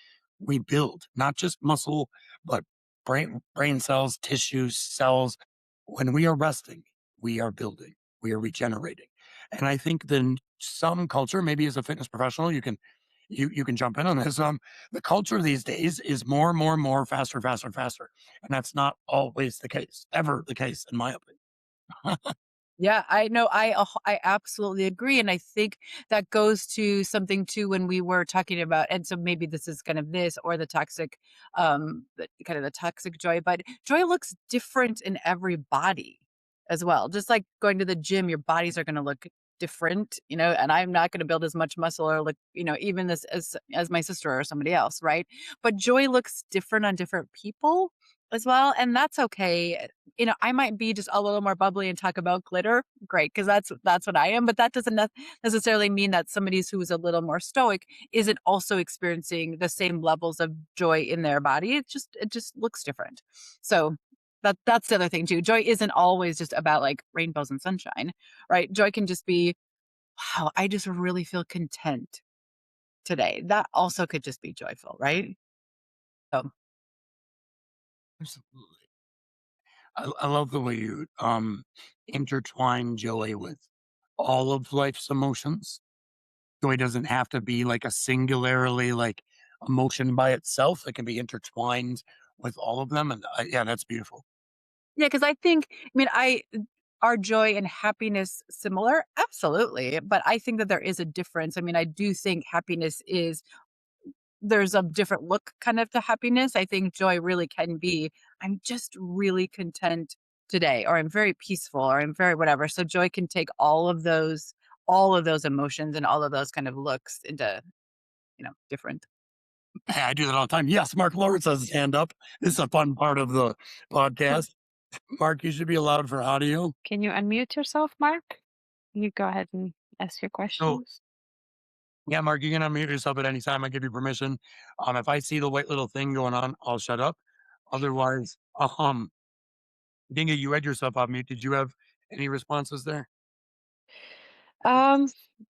we build not just muscle, but brain cells, tissues, cells. When we are resting, we are building, we are regenerating. And I think then some culture, maybe as a fitness professional, you can jump in on this. The culture these days is more and more and more faster, faster, faster. And that's not always the case, ever the case, in my opinion. Yeah, I know. I absolutely agree, and I think that goes to something too when we were talking about, and so maybe this is kind of this or the toxic, kind of the toxic joy, but joy looks different in every body as well. Just like going to the gym, your bodies are going to look different, and I'm not going to build as much muscle or look, even this as my sister or somebody else, right? But joy looks different on different people as well, and that's okay. I might be just a little more bubbly and talk about glitter. Great, because that's what I am. But that doesn't necessarily mean that somebody who is a little more stoic isn't also experiencing the same levels of joy in their body. It just looks different. So that's the other thing too. Joy isn't always just about like rainbows and sunshine, right? Joy can just be, wow, I just really feel content today. That also could just be joyful, right? So Absolutely. I love the way you intertwine joy with all of life's emotions. Joy doesn't have to be like a singularly like emotion by itself. It can be intertwined with all of them. And yeah, that's beautiful. yeah, because I mean, are joy and happiness similar? Absolutely. But I think that there is a difference. I mean, I do think happiness is, there's a different look kind of to happiness. I think joy really can be, I'm just really content today, or I'm very peaceful, or I'm very whatever. So joy can take all of those emotions and all of those kind of looks into, different. Hey, I do that all the time. Yes, Mark Lawrence has his hand up. This is a fun part of the podcast. Mark, you should be allowed for audio. Can you unmute yourself, Mark? You go ahead and ask your So questions. yeah, Mark, you can unmute yourself at any time. I give you permission. If I see the white little thing going on, I'll shut up. Otherwise, Dinga, you had yourself off mute. Did you have any responses there? Um,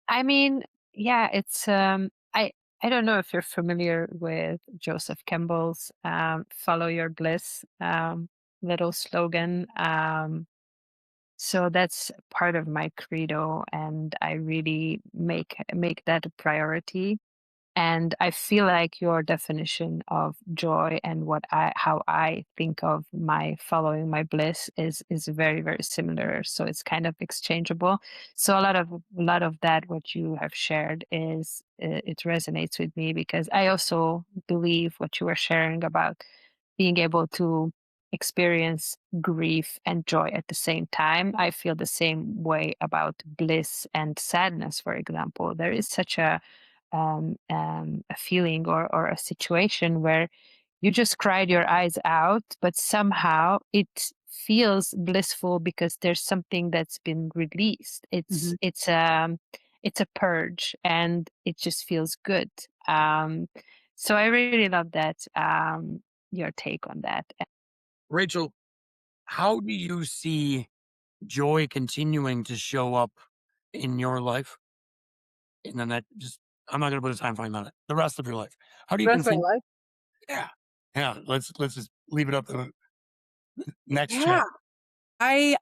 I mean, yeah, it's I don't know if you're familiar with Joseph Campbell's "Follow Your Bliss" little slogan. So that's part of my credo, and I really make that a priority. And I feel like your definition of joy and how I think of my following my bliss is very, very similar. So it's kind of exchangeable. So a lot of that what you have shared is it resonates with me because I also believe what you were sharing about being able to experience grief and joy at the same time. I feel the same way about bliss and sadness, for example. There is such a feeling or a situation where you just cried your eyes out, but somehow it feels blissful because there's something that's been released. It's Mhm. it's um it's a purge and it just feels good. So I really love that your take on that. Rachel, how do you see joy continuing to show up in your life? And then that just, I'm not going to put a time frame on it. The rest of your life. How do you Rest of my continue? life? Yeah. Yeah. Let's just leave it up to the next Yeah. chat. I,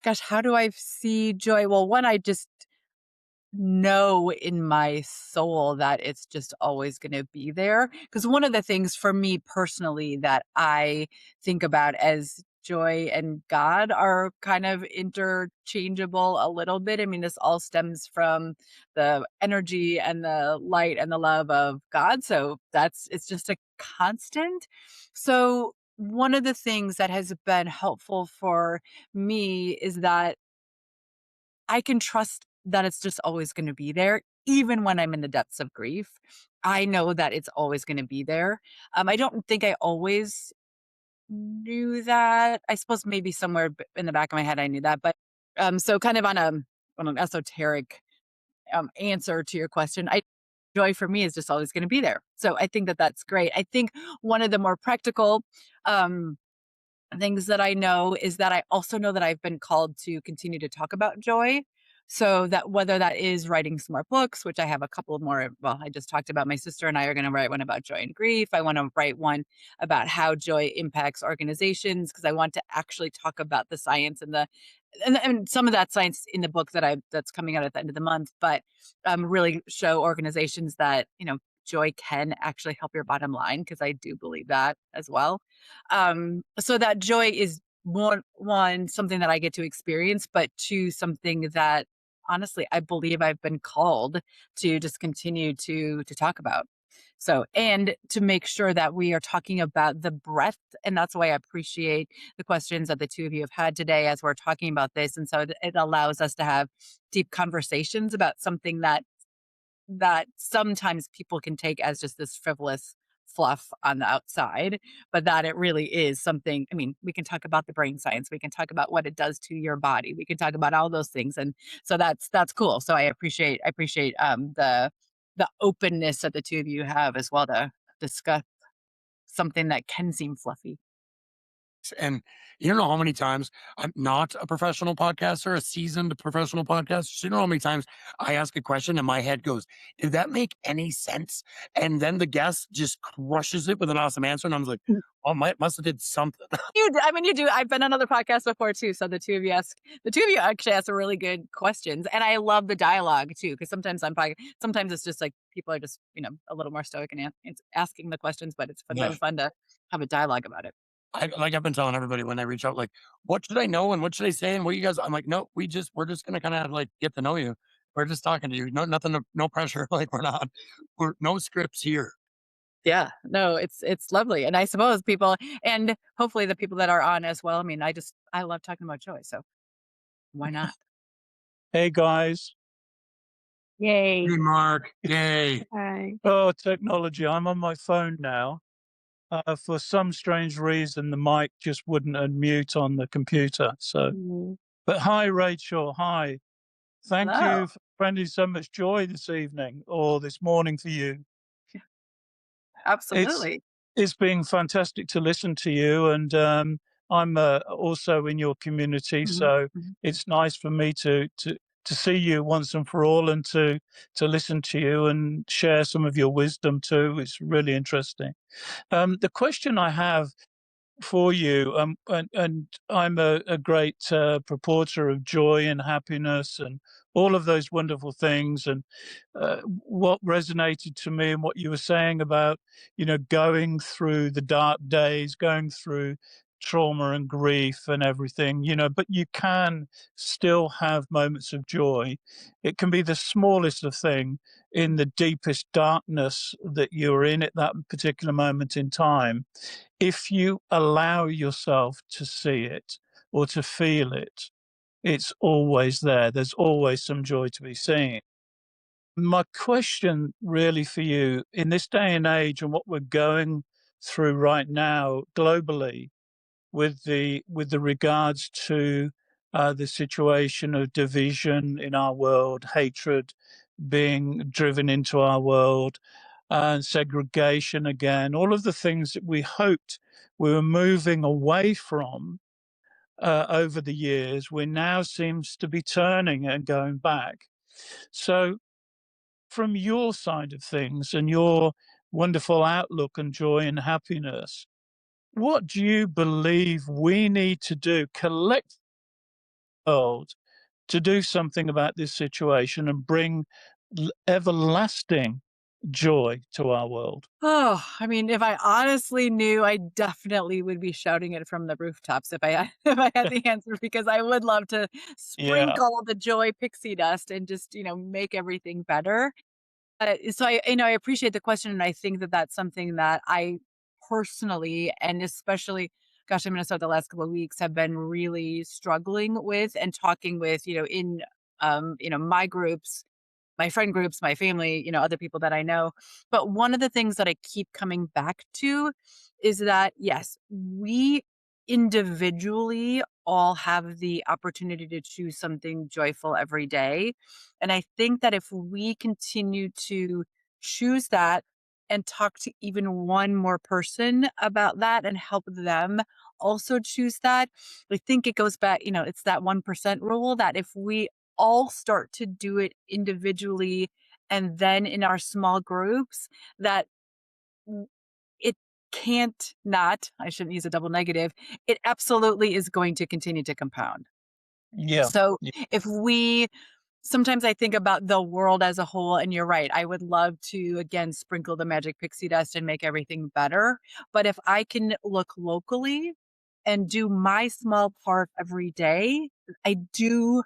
gosh, how do I see joy? Well, one, I just know in my soul that it's just always going to be there. Because one of the things for me personally that I think about as joy and God are kind of interchangeable a little bit. I mean, this all stems from the energy and the light and the love of God. So it's just a constant. So, one of the things that has been helpful for me is that I can trust that it's just always gonna be there, even when I'm in the depths of grief. I know that it's always gonna be there. I don't think I always knew that. I suppose maybe somewhere in the back of my head I knew that, but, so kind of on an esoteric, answer to your question, I joy for me is just always gonna be there. So I think that that's great. I think one of the more practical, um things that I know is that I also know that I've been called to continue to talk about joy. So that whether that is writing some more books, which I have a couple of more, well, I just talked about my sister and I are going to write one about joy and grief. I want to write one about how joy impacts organizations because I want to actually talk about the science and some of that science in the book that's coming out at the end of the month, but really show organizations that joy can actually help your bottom line because I do believe that as well. So that joy is one something that I get to experience, but two something that honestly I believe I've been called to just continue to talk about. So and to make sure that we are talking about the breadth, and that's why I appreciate the questions that the two of you have had today as we're talking about this. And so it allows us to have deep conversations about something that sometimes people can take as just this frivolous fluff on the outside, but that it really is something. I mean, we can talk about the brain science, we can talk about what it does to your body, we can talk about all those things. And so that's cool. So I appreciate the openness that the two of you have as well to discuss something that can seem fluffy. And you don't know how many times I'm not a professional podcaster, a seasoned professional podcaster. So you know how many times I ask a question and my head goes, did that make any sense? And then the guest just crushes it with an awesome answer. And I'm like, oh, must have did something. I mean, you do. I've been on other podcasts before too. So the two of you actually ask really good questions, and I love the dialogue too. Because sometimes it's just like people are just a little more stoic and it's asking the questions, but it's Yeah. sometimes fun to have a dialogue about it. I've been telling everybody when they reach out, like, what should I know and what should I say and what you guys? I'm like, no, we're just gonna kind of like get to know you. We're just talking to you. No, nothing, no pressure. Like we're no scripts here. Yeah, no, it's lovely, and I suppose people, and hopefully the people that are on as well. I mean, I love talking about joy, so why not? Hey guys. Yay. Hey, Mark. Yay. Hi. Oh, technology. I'm on my phone now. For some strange reason, the mic just wouldn't unmute on the computer. So, Mm. but hi, Rachel. Hi. Thank Hello. you for spreading so much joy this evening or this morning for you. It's Absolutely. it's been fantastic to listen to you, and I'm also in your community, Mhm, so mhm. it's nice for me to see you once and for all, and to listen to you and share some of your wisdom too. It's really interesting. The question I have for you. And I'm a great purporter of joy and happiness and all of those wonderful things. And what resonated to me and what you were saying about, going through the dark days, going through trauma and grief and everything, but you can still have moments of joy. It can be the smallest of thing in the deepest darkness that you're in at that particular moment in time. If you allow yourself to see it or to feel it, it's always there. There's always some joy to be seen. My question really for you in this day and age and what we're going through right now globally with the regards to the situation of division in our world, hatred being driven into our world, and segregation again, all of the things that we hoped we were moving away from over the years, we now seems to be turning and going back. So, from your side of things and your wonderful outlook and joy and happiness, what do you believe we need to do, collect the world, to do something about this situation and bring everlasting joy to our world? Oh, I mean, if I honestly knew, I definitely would be shouting it from the rooftops if I had if I had the answer, because I would love to Yeah, sprinkle the joy pixie dust and just, make everything better. So I appreciate the question, and I think that that's something that I personally, and especially, gosh, I'm gonna start the last couple of weeks, have been really struggling with and talking with, in my groups, my friend groups, my family, other people that I know. But one of the things that I keep coming back to is that, yes, we individually all have the opportunity to choose something joyful every day. And I think that if we continue to choose that and talk to even one more person about that and help them also choose that, I think it goes back, it's that 1% rule, that if we all start to do it individually and then in our small groups, that w- it can't not, I shouldn't use a double negative, it absolutely is going to continue to compound. yeah, So yeah, if we sometimes I think about the world as a whole, and you're right, I would love to, again, sprinkle the magic pixie dust and make everything better. But if I can look locally and do my small part every day, I do,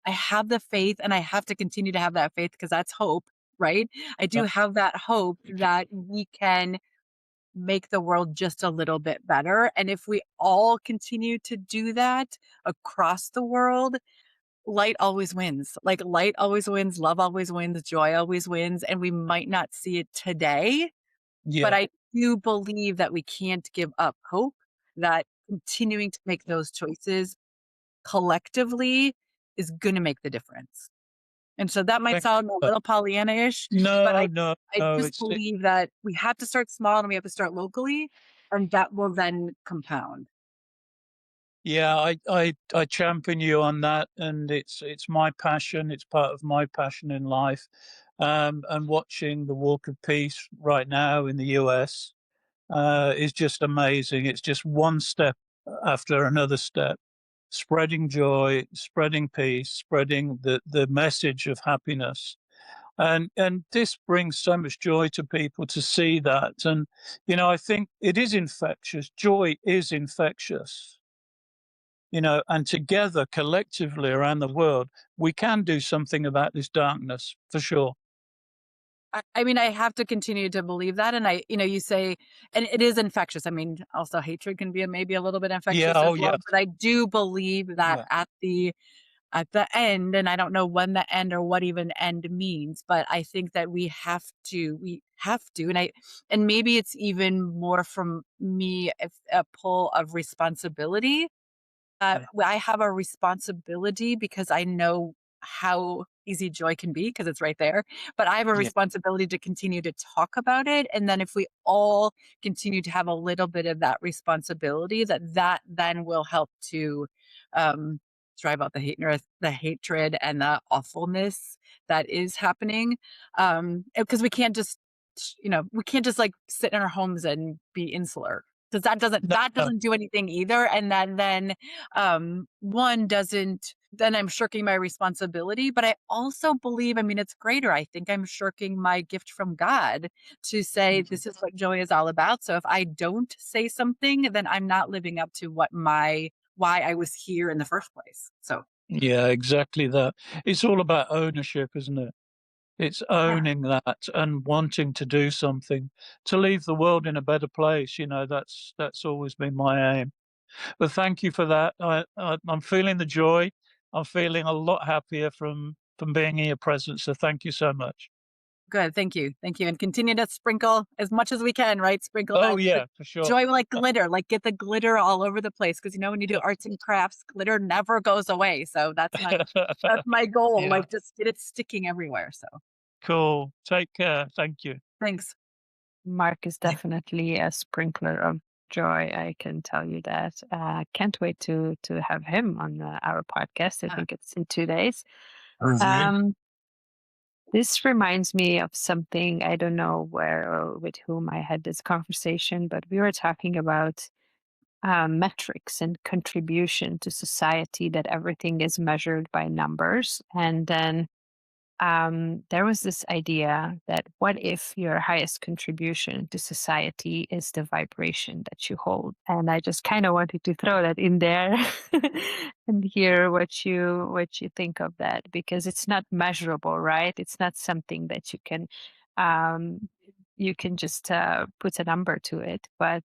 I have the faith, and I have to continue to have that faith because that's hope, right? I do yeah, have that hope that we can make the world just a little bit better. And if we all continue to do that across the world, light always wins. Like, light always wins, love always wins, joy always wins, and we might not see it today, but yeah. I do believe that we can't give up hope, that continuing to make those choices collectively is gonna make the difference. And so that might Thank sound a you. little Pollyanna-ish, but No, I no, I no. just believe that we have to start small and we have to start locally, and that will then compound. Yeah, I champion you on that, and it's my passion. It's part of my passion in life. And watching the Walk of Peace right now in the US is just amazing. It's just one step after another step, spreading joy, spreading peace, spreading the message of happiness. And this brings so much joy to people to see that. And I think it is infectious. Joy is infectious. And together, collectively around the world, we can do something about this darkness for sure. I mean, I have to continue to believe that, and you say, and it is infectious. I mean, also hatred can be maybe a little bit Yeah. infectious as Oh, well, yes. but I do believe that Yeah. at the end, and I don't know when the end or what even end means, but I think that we have to, and maybe it's even more from me, if a pull of responsibility. Yeah. I have a responsibility because I know how easy joy can be because it's right there. But I have a Yeah. responsibility to continue to talk about it. And then if we all continue to have a little bit of that responsibility, that then will help to um, drive out the hatred and the awfulness that is happening. Because we can't just, we can't just like sit in our homes and be insular. Because No, that no. doesn't do anything either, and then, one doesn't then I'm shirking my responsibility, but I also believe, I mean, it's greater. I think I'm shirking my gift from God to say, Mhm. "This is what joy is all about." So if I don't say something, then I'm not living up to what my why I was here in the first place. So, Yeah, exactly that. It's all about ownership, isn't it? It's yeah, owning that and wanting to do something to leave the world in a better place. That's always been my aim. But thank you for that. I'm feeling the joy. I'm feeling a lot happier from being in your presence. So thank you so much. good. Thank you, and continue to sprinkle as much as we can, right? Sprinkle Oh that yeah, for sure. joy like glitter, like get the glitter all over the place. Because when you do arts and crafts, glitter never goes away. So that's my goal, Yeah, like, just get it sticking everywhere, so cool. Take care. Thank you. thanks. Mark is definitely a sprinkler of joy. I can tell you that. Can't wait to have him on our podcast. I Yeah, think it's in 2 days. Thursday. Um, this reminds me of something. I don't know where or with whom I had this conversation, but we were talking about metrics and contribution to society. That everything is measured by numbers, and then there was this idea that what if your highest contribution to society is the vibration that you hold? And I just kind of wanted to throw that in there and hear what you think of that, because it's not measurable, right? It's not something that um, you can just put a number to it, but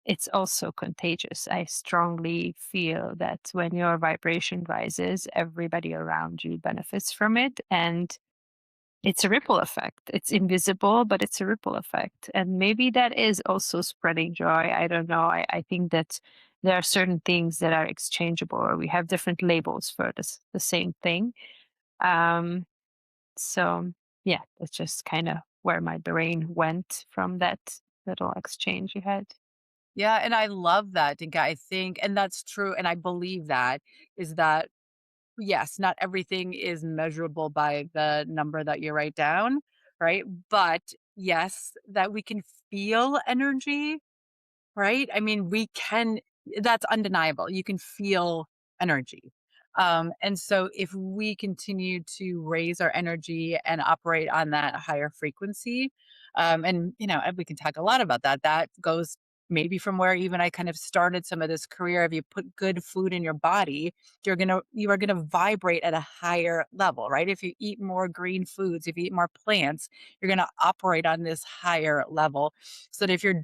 it's also contagious. I strongly feel that when your vibration rises, everybody around you benefits from it. And it's a ripple effect. It's invisible, but it's a ripple effect. And maybe that is also spreading joy. I don't know. I think that there are certain things that are exchangeable, or we have different labels for the same thing. Um, so, yeah, that's just kind of where my brain went from that little exchange you had. Yeah, and I love that, Dinka. I think, and that's true, and I believe that is that yes, not everything is measurable by the number that you write down, right? But yes, that we can feel energy. Right? I mean, we can that's undeniable. You can feel energy. And so if we continue to raise our energy and operate on that higher frequency, and we can talk a lot about that. That goes maybe from where even I kind of started some of this career. If you put good food in your body, you are gonna vibrate at a higher level, right? If you eat more green foods, if you eat more plants, you're gonna operate on this higher level. So that if you're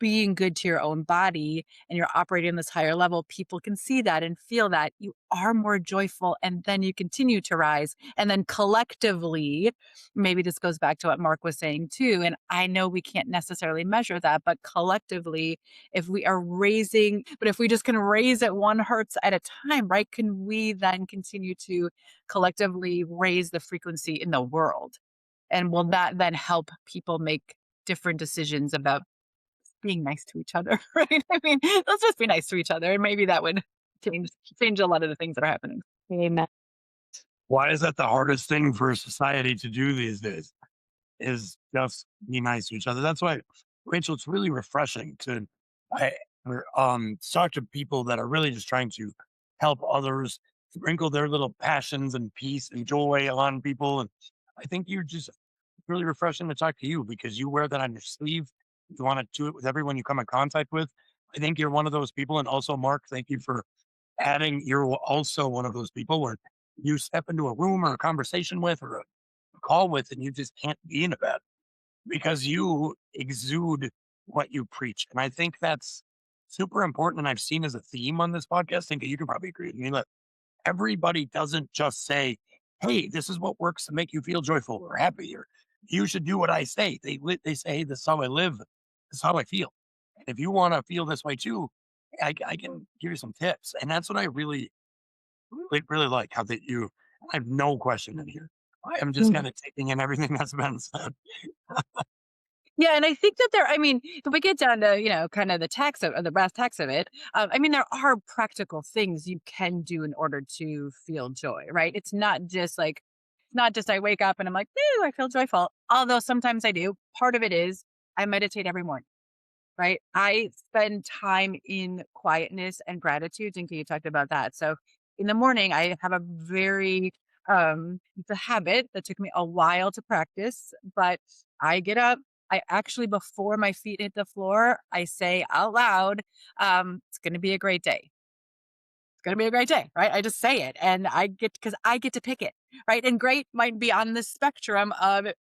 being good to your own body and you're operating this higher level, people can see that and feel that you are more joyful, and then you continue to rise. And then collectively, maybe this goes back to what Mark was saying too. And I know we can't necessarily measure that, but collectively, if we just can raise it one hertz at a time, right? Can we then continue to collectively raise the frequency in the world? And will that then help people make different decisions about being nice to each other, right? I mean, let's just be nice to each other, and maybe that would change change a lot of the things that are happening. Amen. Why is that the hardest thing for society to do these days? Is just be nice to each other. That's why, Rachel, it's really refreshing to I talk to people that are really just trying to help others sprinkle their little passions and peace and joy on people. And I think you're just really refreshing to talk to you because you wear that on your sleeve. You want to do it with everyone you come in contact with. I think you're one of those people. And also, Mark, thank you for adding. You're also one of those people where you step into a room or a conversation with or a call with, and you just can't be in a bed because you exude what you preach. And I think that's super important. And I've seen as a theme on this podcast, and you can probably agree with me that everybody doesn't just say, "Hey, this is what works to make you feel joyful or happy," or "You should do what I say." They say, "Hey, this is how I live. This is how I feel." And if you want to feel this way too, I can give you some tips. And that's what I really like how that you. I have no question in here. I am just Mm. kind of taking in everything that's been said. Yeah, and I think that I mean, if we get down to, kind of the brass tacks of it, I mean, there are practical things you can do in order to feel joy, right? It's not just I wake up and I'm like, "Ooh, I feel joyful." Although sometimes I do. Part of it is I meditate every morning. right? I spend time in quietness and gratitude. Dinky, you talked about that. So in the morning, I have a very, it's a habit that took me a while to practice, but I get up. I actually, before my feet hit the floor, I say out loud, it's going to be a great day. It's going to be a great day, right? I just say it and because I get to pick it, right? And great might be on the spectrum of, it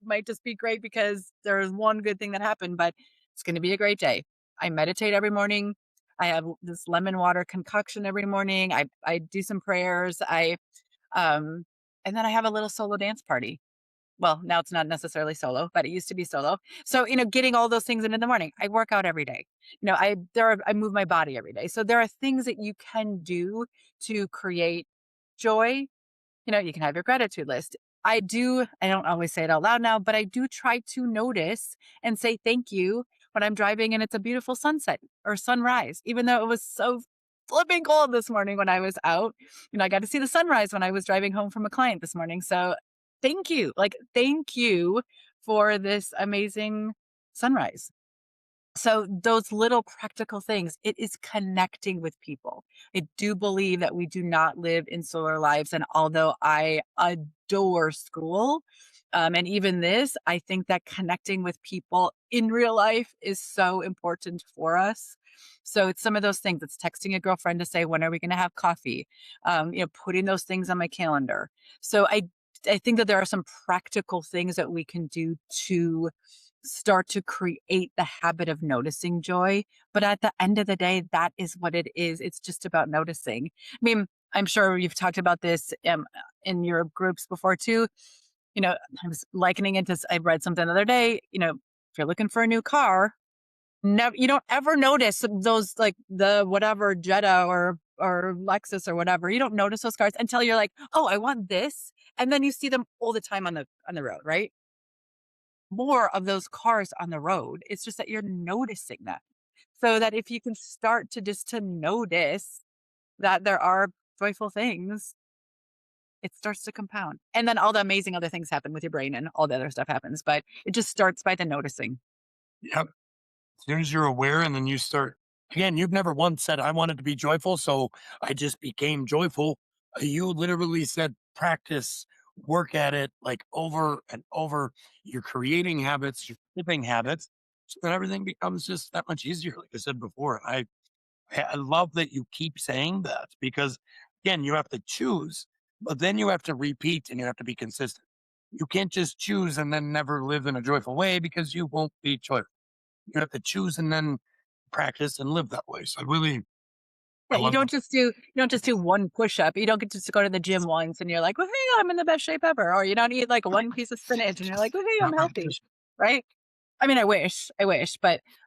might just be great because there's one good thing that happened, but it's going to be a great day. I meditate every morning. I have this lemon water concoction every morning. I do some prayers. Um, and then I have a little solo dance party. Well, now it's not necessarily solo, but it used to be solo. So, getting all those things in the morning. I work out every day. I move my body every day. So there are things that you can do to create joy. You can have your gratitude list. I don't always say it out loud now, but I do try to notice and say thank you when I'm driving and it's a beautiful sunset or sunrise, even though it was so flipping cold this morning when I was out. I got to see the sunrise when I was driving home from a client this morning. So thank you. Like, thank you for this amazing sunrise. So those little practical things, it is connecting with people. I do believe that we do not live in solar lives. And although I adore Skool, and even this, I think that connecting with people in real life is so important for us. So it's some of those things. It's texting a girlfriend to say, when are we going to have coffee? Putting those things on my calendar. So I think that there are some practical things that we can do to start to create the habit of noticing joy. But at the end of the day, that is what it is. It's just about noticing. I mean, I'm sure you've talked about this in your groups before too. I was likening it to, I read something the other day, if you're looking for a new car, never, you don't ever notice those, like the whatever Jetta or Lexus or whatever. You don't notice those cars until you're like, oh, I want this. And then you see them all the time on the road, right? More of those cars on the road. It's just that you're noticing them. So that if you can start to notice that there are joyful things, it starts to compound. And then all the amazing other things happen with your brain and all the other stuff happens. But it just starts by the noticing. Yep. As soon as you're aware and then you start again, you've never once said, I wanted to be joyful, so I just became joyful. You literally said practice, work at it like over and over. You're creating habits, you're flipping habits. So then everything becomes just that much easier. Like I said before, I love that you keep saying that because again, you have to choose, but then you have to repeat and you have to be consistent. You can't just choose and then never live in a joyful way because you won't be joyful. You have to choose and then practice and live that way. So I Yeah, love that. you don't just do one push up. You don't get to go to the gym once and you're like, well, hey, I'm in the best shape ever. Or you don't eat like one piece of spinach and you're like, well, hey, I'm Not healthy. repetition. Right. I mean, I wish,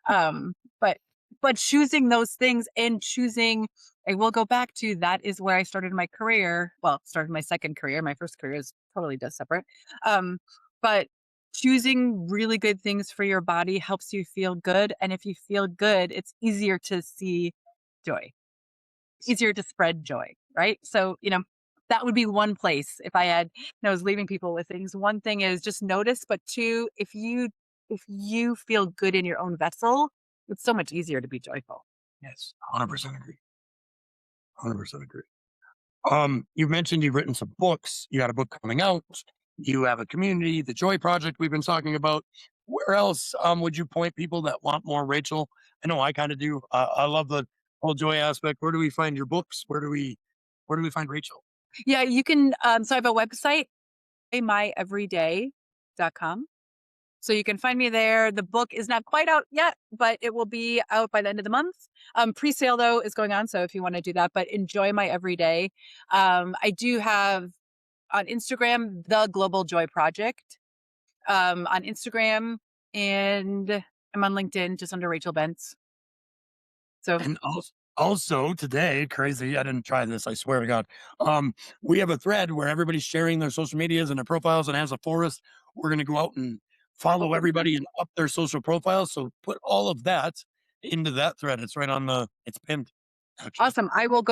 um, but, but choosing those things and choosing, I will go back to that is where I started my career. Well, started my second career. My first career is totally just separate. Um, but choosing really good things for your body helps you feel good. And if you feel good, it's easier to see joy, easier to spread joy, right? So, that would be one place if I had, was leaving people with things. One thing is just notice, but two, if you feel good in your own vessel, it's so much easier to be joyful. Yes, 100% agree. 100% agree. You've mentioned you've written some books. You got a book coming out. You have a community, the Joy Project we've been talking about. Where else would you point people that want more Rachel? I know I kind of do. I love the whole joy aspect. Where do we find your books? Where do we find Rachel? Yeah, you can so I have a website, myeveryday.com. So you can find me there. The book is not quite out yet, but it will be out by the end of the month. Pre-sale though is going on, so if you want to do that, but enjoy my everyday. I do have on Instagram the Global Joy Project on Instagram, and I'm on LinkedIn just under Rachel Bentz. So And also today, crazy, I didn't try this, I swear to God. We have a thread where everybody's sharing their social medias and their profiles, and as a forest, we're gonna go out and follow everybody and up their social profiles. So put all of that into that thread. It's right on it's pinned, actually. awesome. I will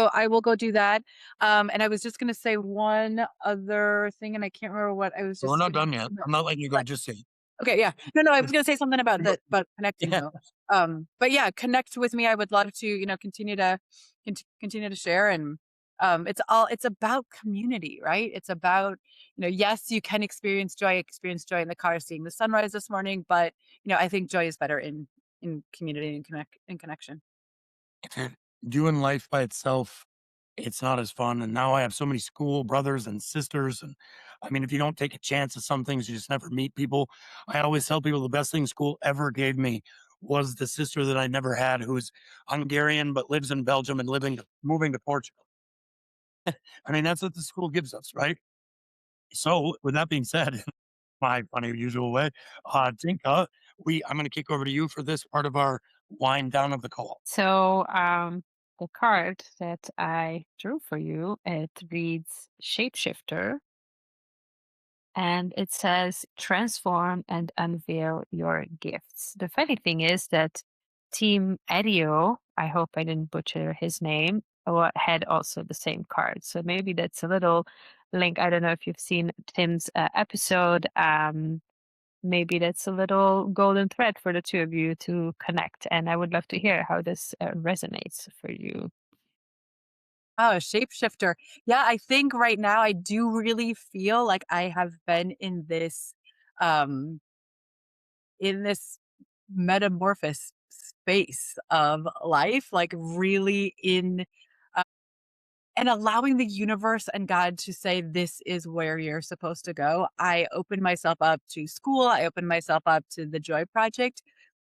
go do that. And I was just gonna say one other thing, and I can't remember what I was So we're just not gonna done yet. I'm not letting you go but just say, Okay, yeah. No, I was gonna say something about about connecting Yeah. though. But yeah, connect with me. I would love to, continue to continue to share, and it's about community, right? It's about, yes, you can experience joy in the car seeing the sunrise this morning, but I think joy is better in community and connection. If you're doing life by itself, it's not as fun. And now I have so many school brothers and sisters. And I mean, if you don't take a chance at some things, you just never meet people. I always tell people the best thing school ever gave me was the sister that I never had, who's Hungarian but lives in Belgium and moving to Portugal. I mean, that's what the school gives us, right? So, with that being said, my funny usual way, Tinka, I'm going to kick over to you for this part of our wind down of the call. So, the card that I drew for you, it reads Shapeshifter, and it says transform and unveil your gifts. The funny thing is that Team Edio, I hope I didn't butcher his name, had also the same card. So maybe that's a little link. I don't know if you've seen Tim's episode. Maybe that's a little golden thread for the two of you to connect. And I would love to hear how this resonates for you. Oh, a shapeshifter. Yeah, I think right now I do really feel like I have been um in this metamorphosis space of life, like really and allowing the universe and God to say, this is where you're supposed to go. I opened myself up to school. I opened myself up to the Joy Project.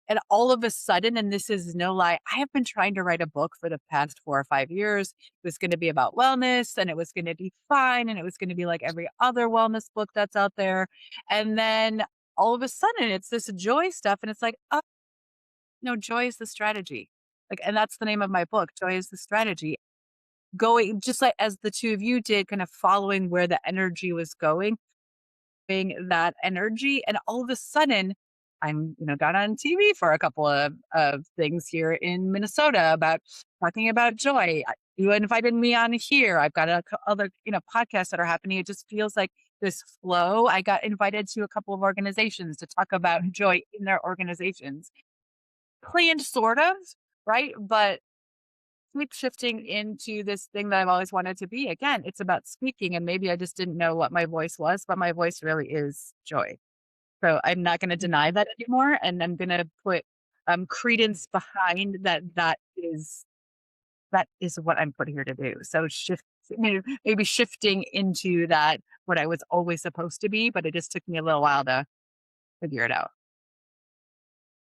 And all of a sudden, and this is no lie, I have been trying to write a book for the past 4 or 5 years. It was going to be about wellness and it was going to be fine. And it was going to be like every other wellness book that's out there. And then all of a sudden, it's this joy stuff. And it's like, oh, no, joy is the strategy. Like, and that's the name of my book, Joy is the Strategy. Going just like as the two of you did, kind of following where the energy was going, being that energy. And all of a sudden, got on TV for a couple of things here in Minnesota about talking about joy. You invited me on here. I've got other, podcasts that are happening. It just feels like this flow. I got invited to a couple of organizations to talk about joy in their organizations. Planned sort of, right? But keep shifting into this thing that I've always wanted to be. Again, it's about speaking, and maybe I just didn't know what my voice was, but my voice really is joy. So I'm not going to deny that anymore, and I'm going to put credence behind that. That is what I'm put here to do. So maybe shifting into that what I was always supposed to be, but it just took me a little while to figure it out.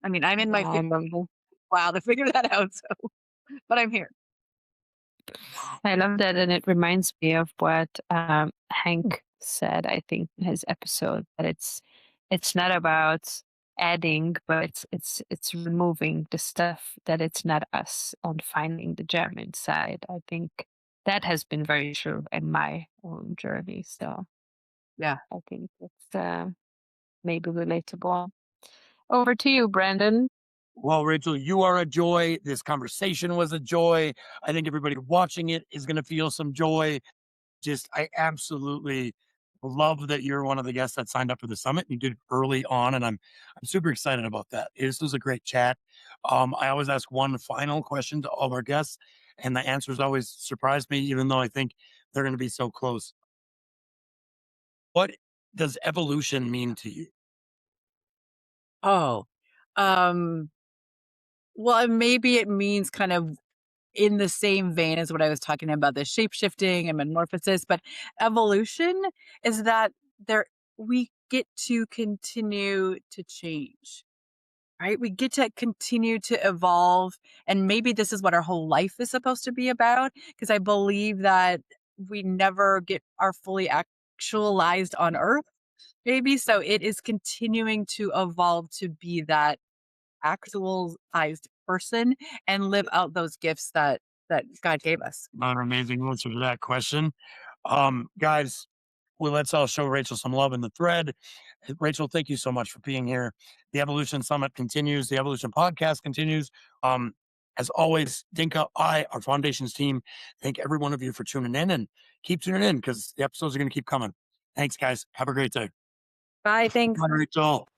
I mean, I'm in my I love while to figure that out. So, but I'm here. I love that, and it reminds me of what Hank said. I think in his episode that it's not about adding, but it's removing the stuff that it's not us and finding the gem inside. I think that has been very true in my own journey. So Yeah. I think it's maybe relatable. Over to you, Brandon. Well, Rachel, you are a joy. This conversation was a joy. I think everybody watching it is going to feel some joy. I absolutely love that you're one of the guests that signed up for the summit. You did it early on, and I'm super excited about that. This was a great chat. I always ask one final question to all of our guests, and the answers always surprise me, even though I think they're going to be so close. What does evolution mean to you? Oh, um, well, maybe it means kind of in the same vein as what I was talking about, the shape shifting and metamorphosis, but evolution is that there we get to continue to change, right? We get to continue to evolve. And maybe this is what our whole life is supposed to be about, because I believe that we never are fully actualized on earth, maybe. So it is continuing to evolve to be that actualized person and live out those gifts that God gave us. Not an amazing answer to that question. Guys, well, let's all show Rachel some love in the thread. Rachel, thank you so much for being here. The Evolution Summit continues. The Evolution Podcast continues. As always, Dinka, our foundations team, thank every one of you for tuning in, and keep tuning in because the episodes are going to keep coming. Thanks, guys. Have a great day. Bye. Thanks. Bye, Rachel.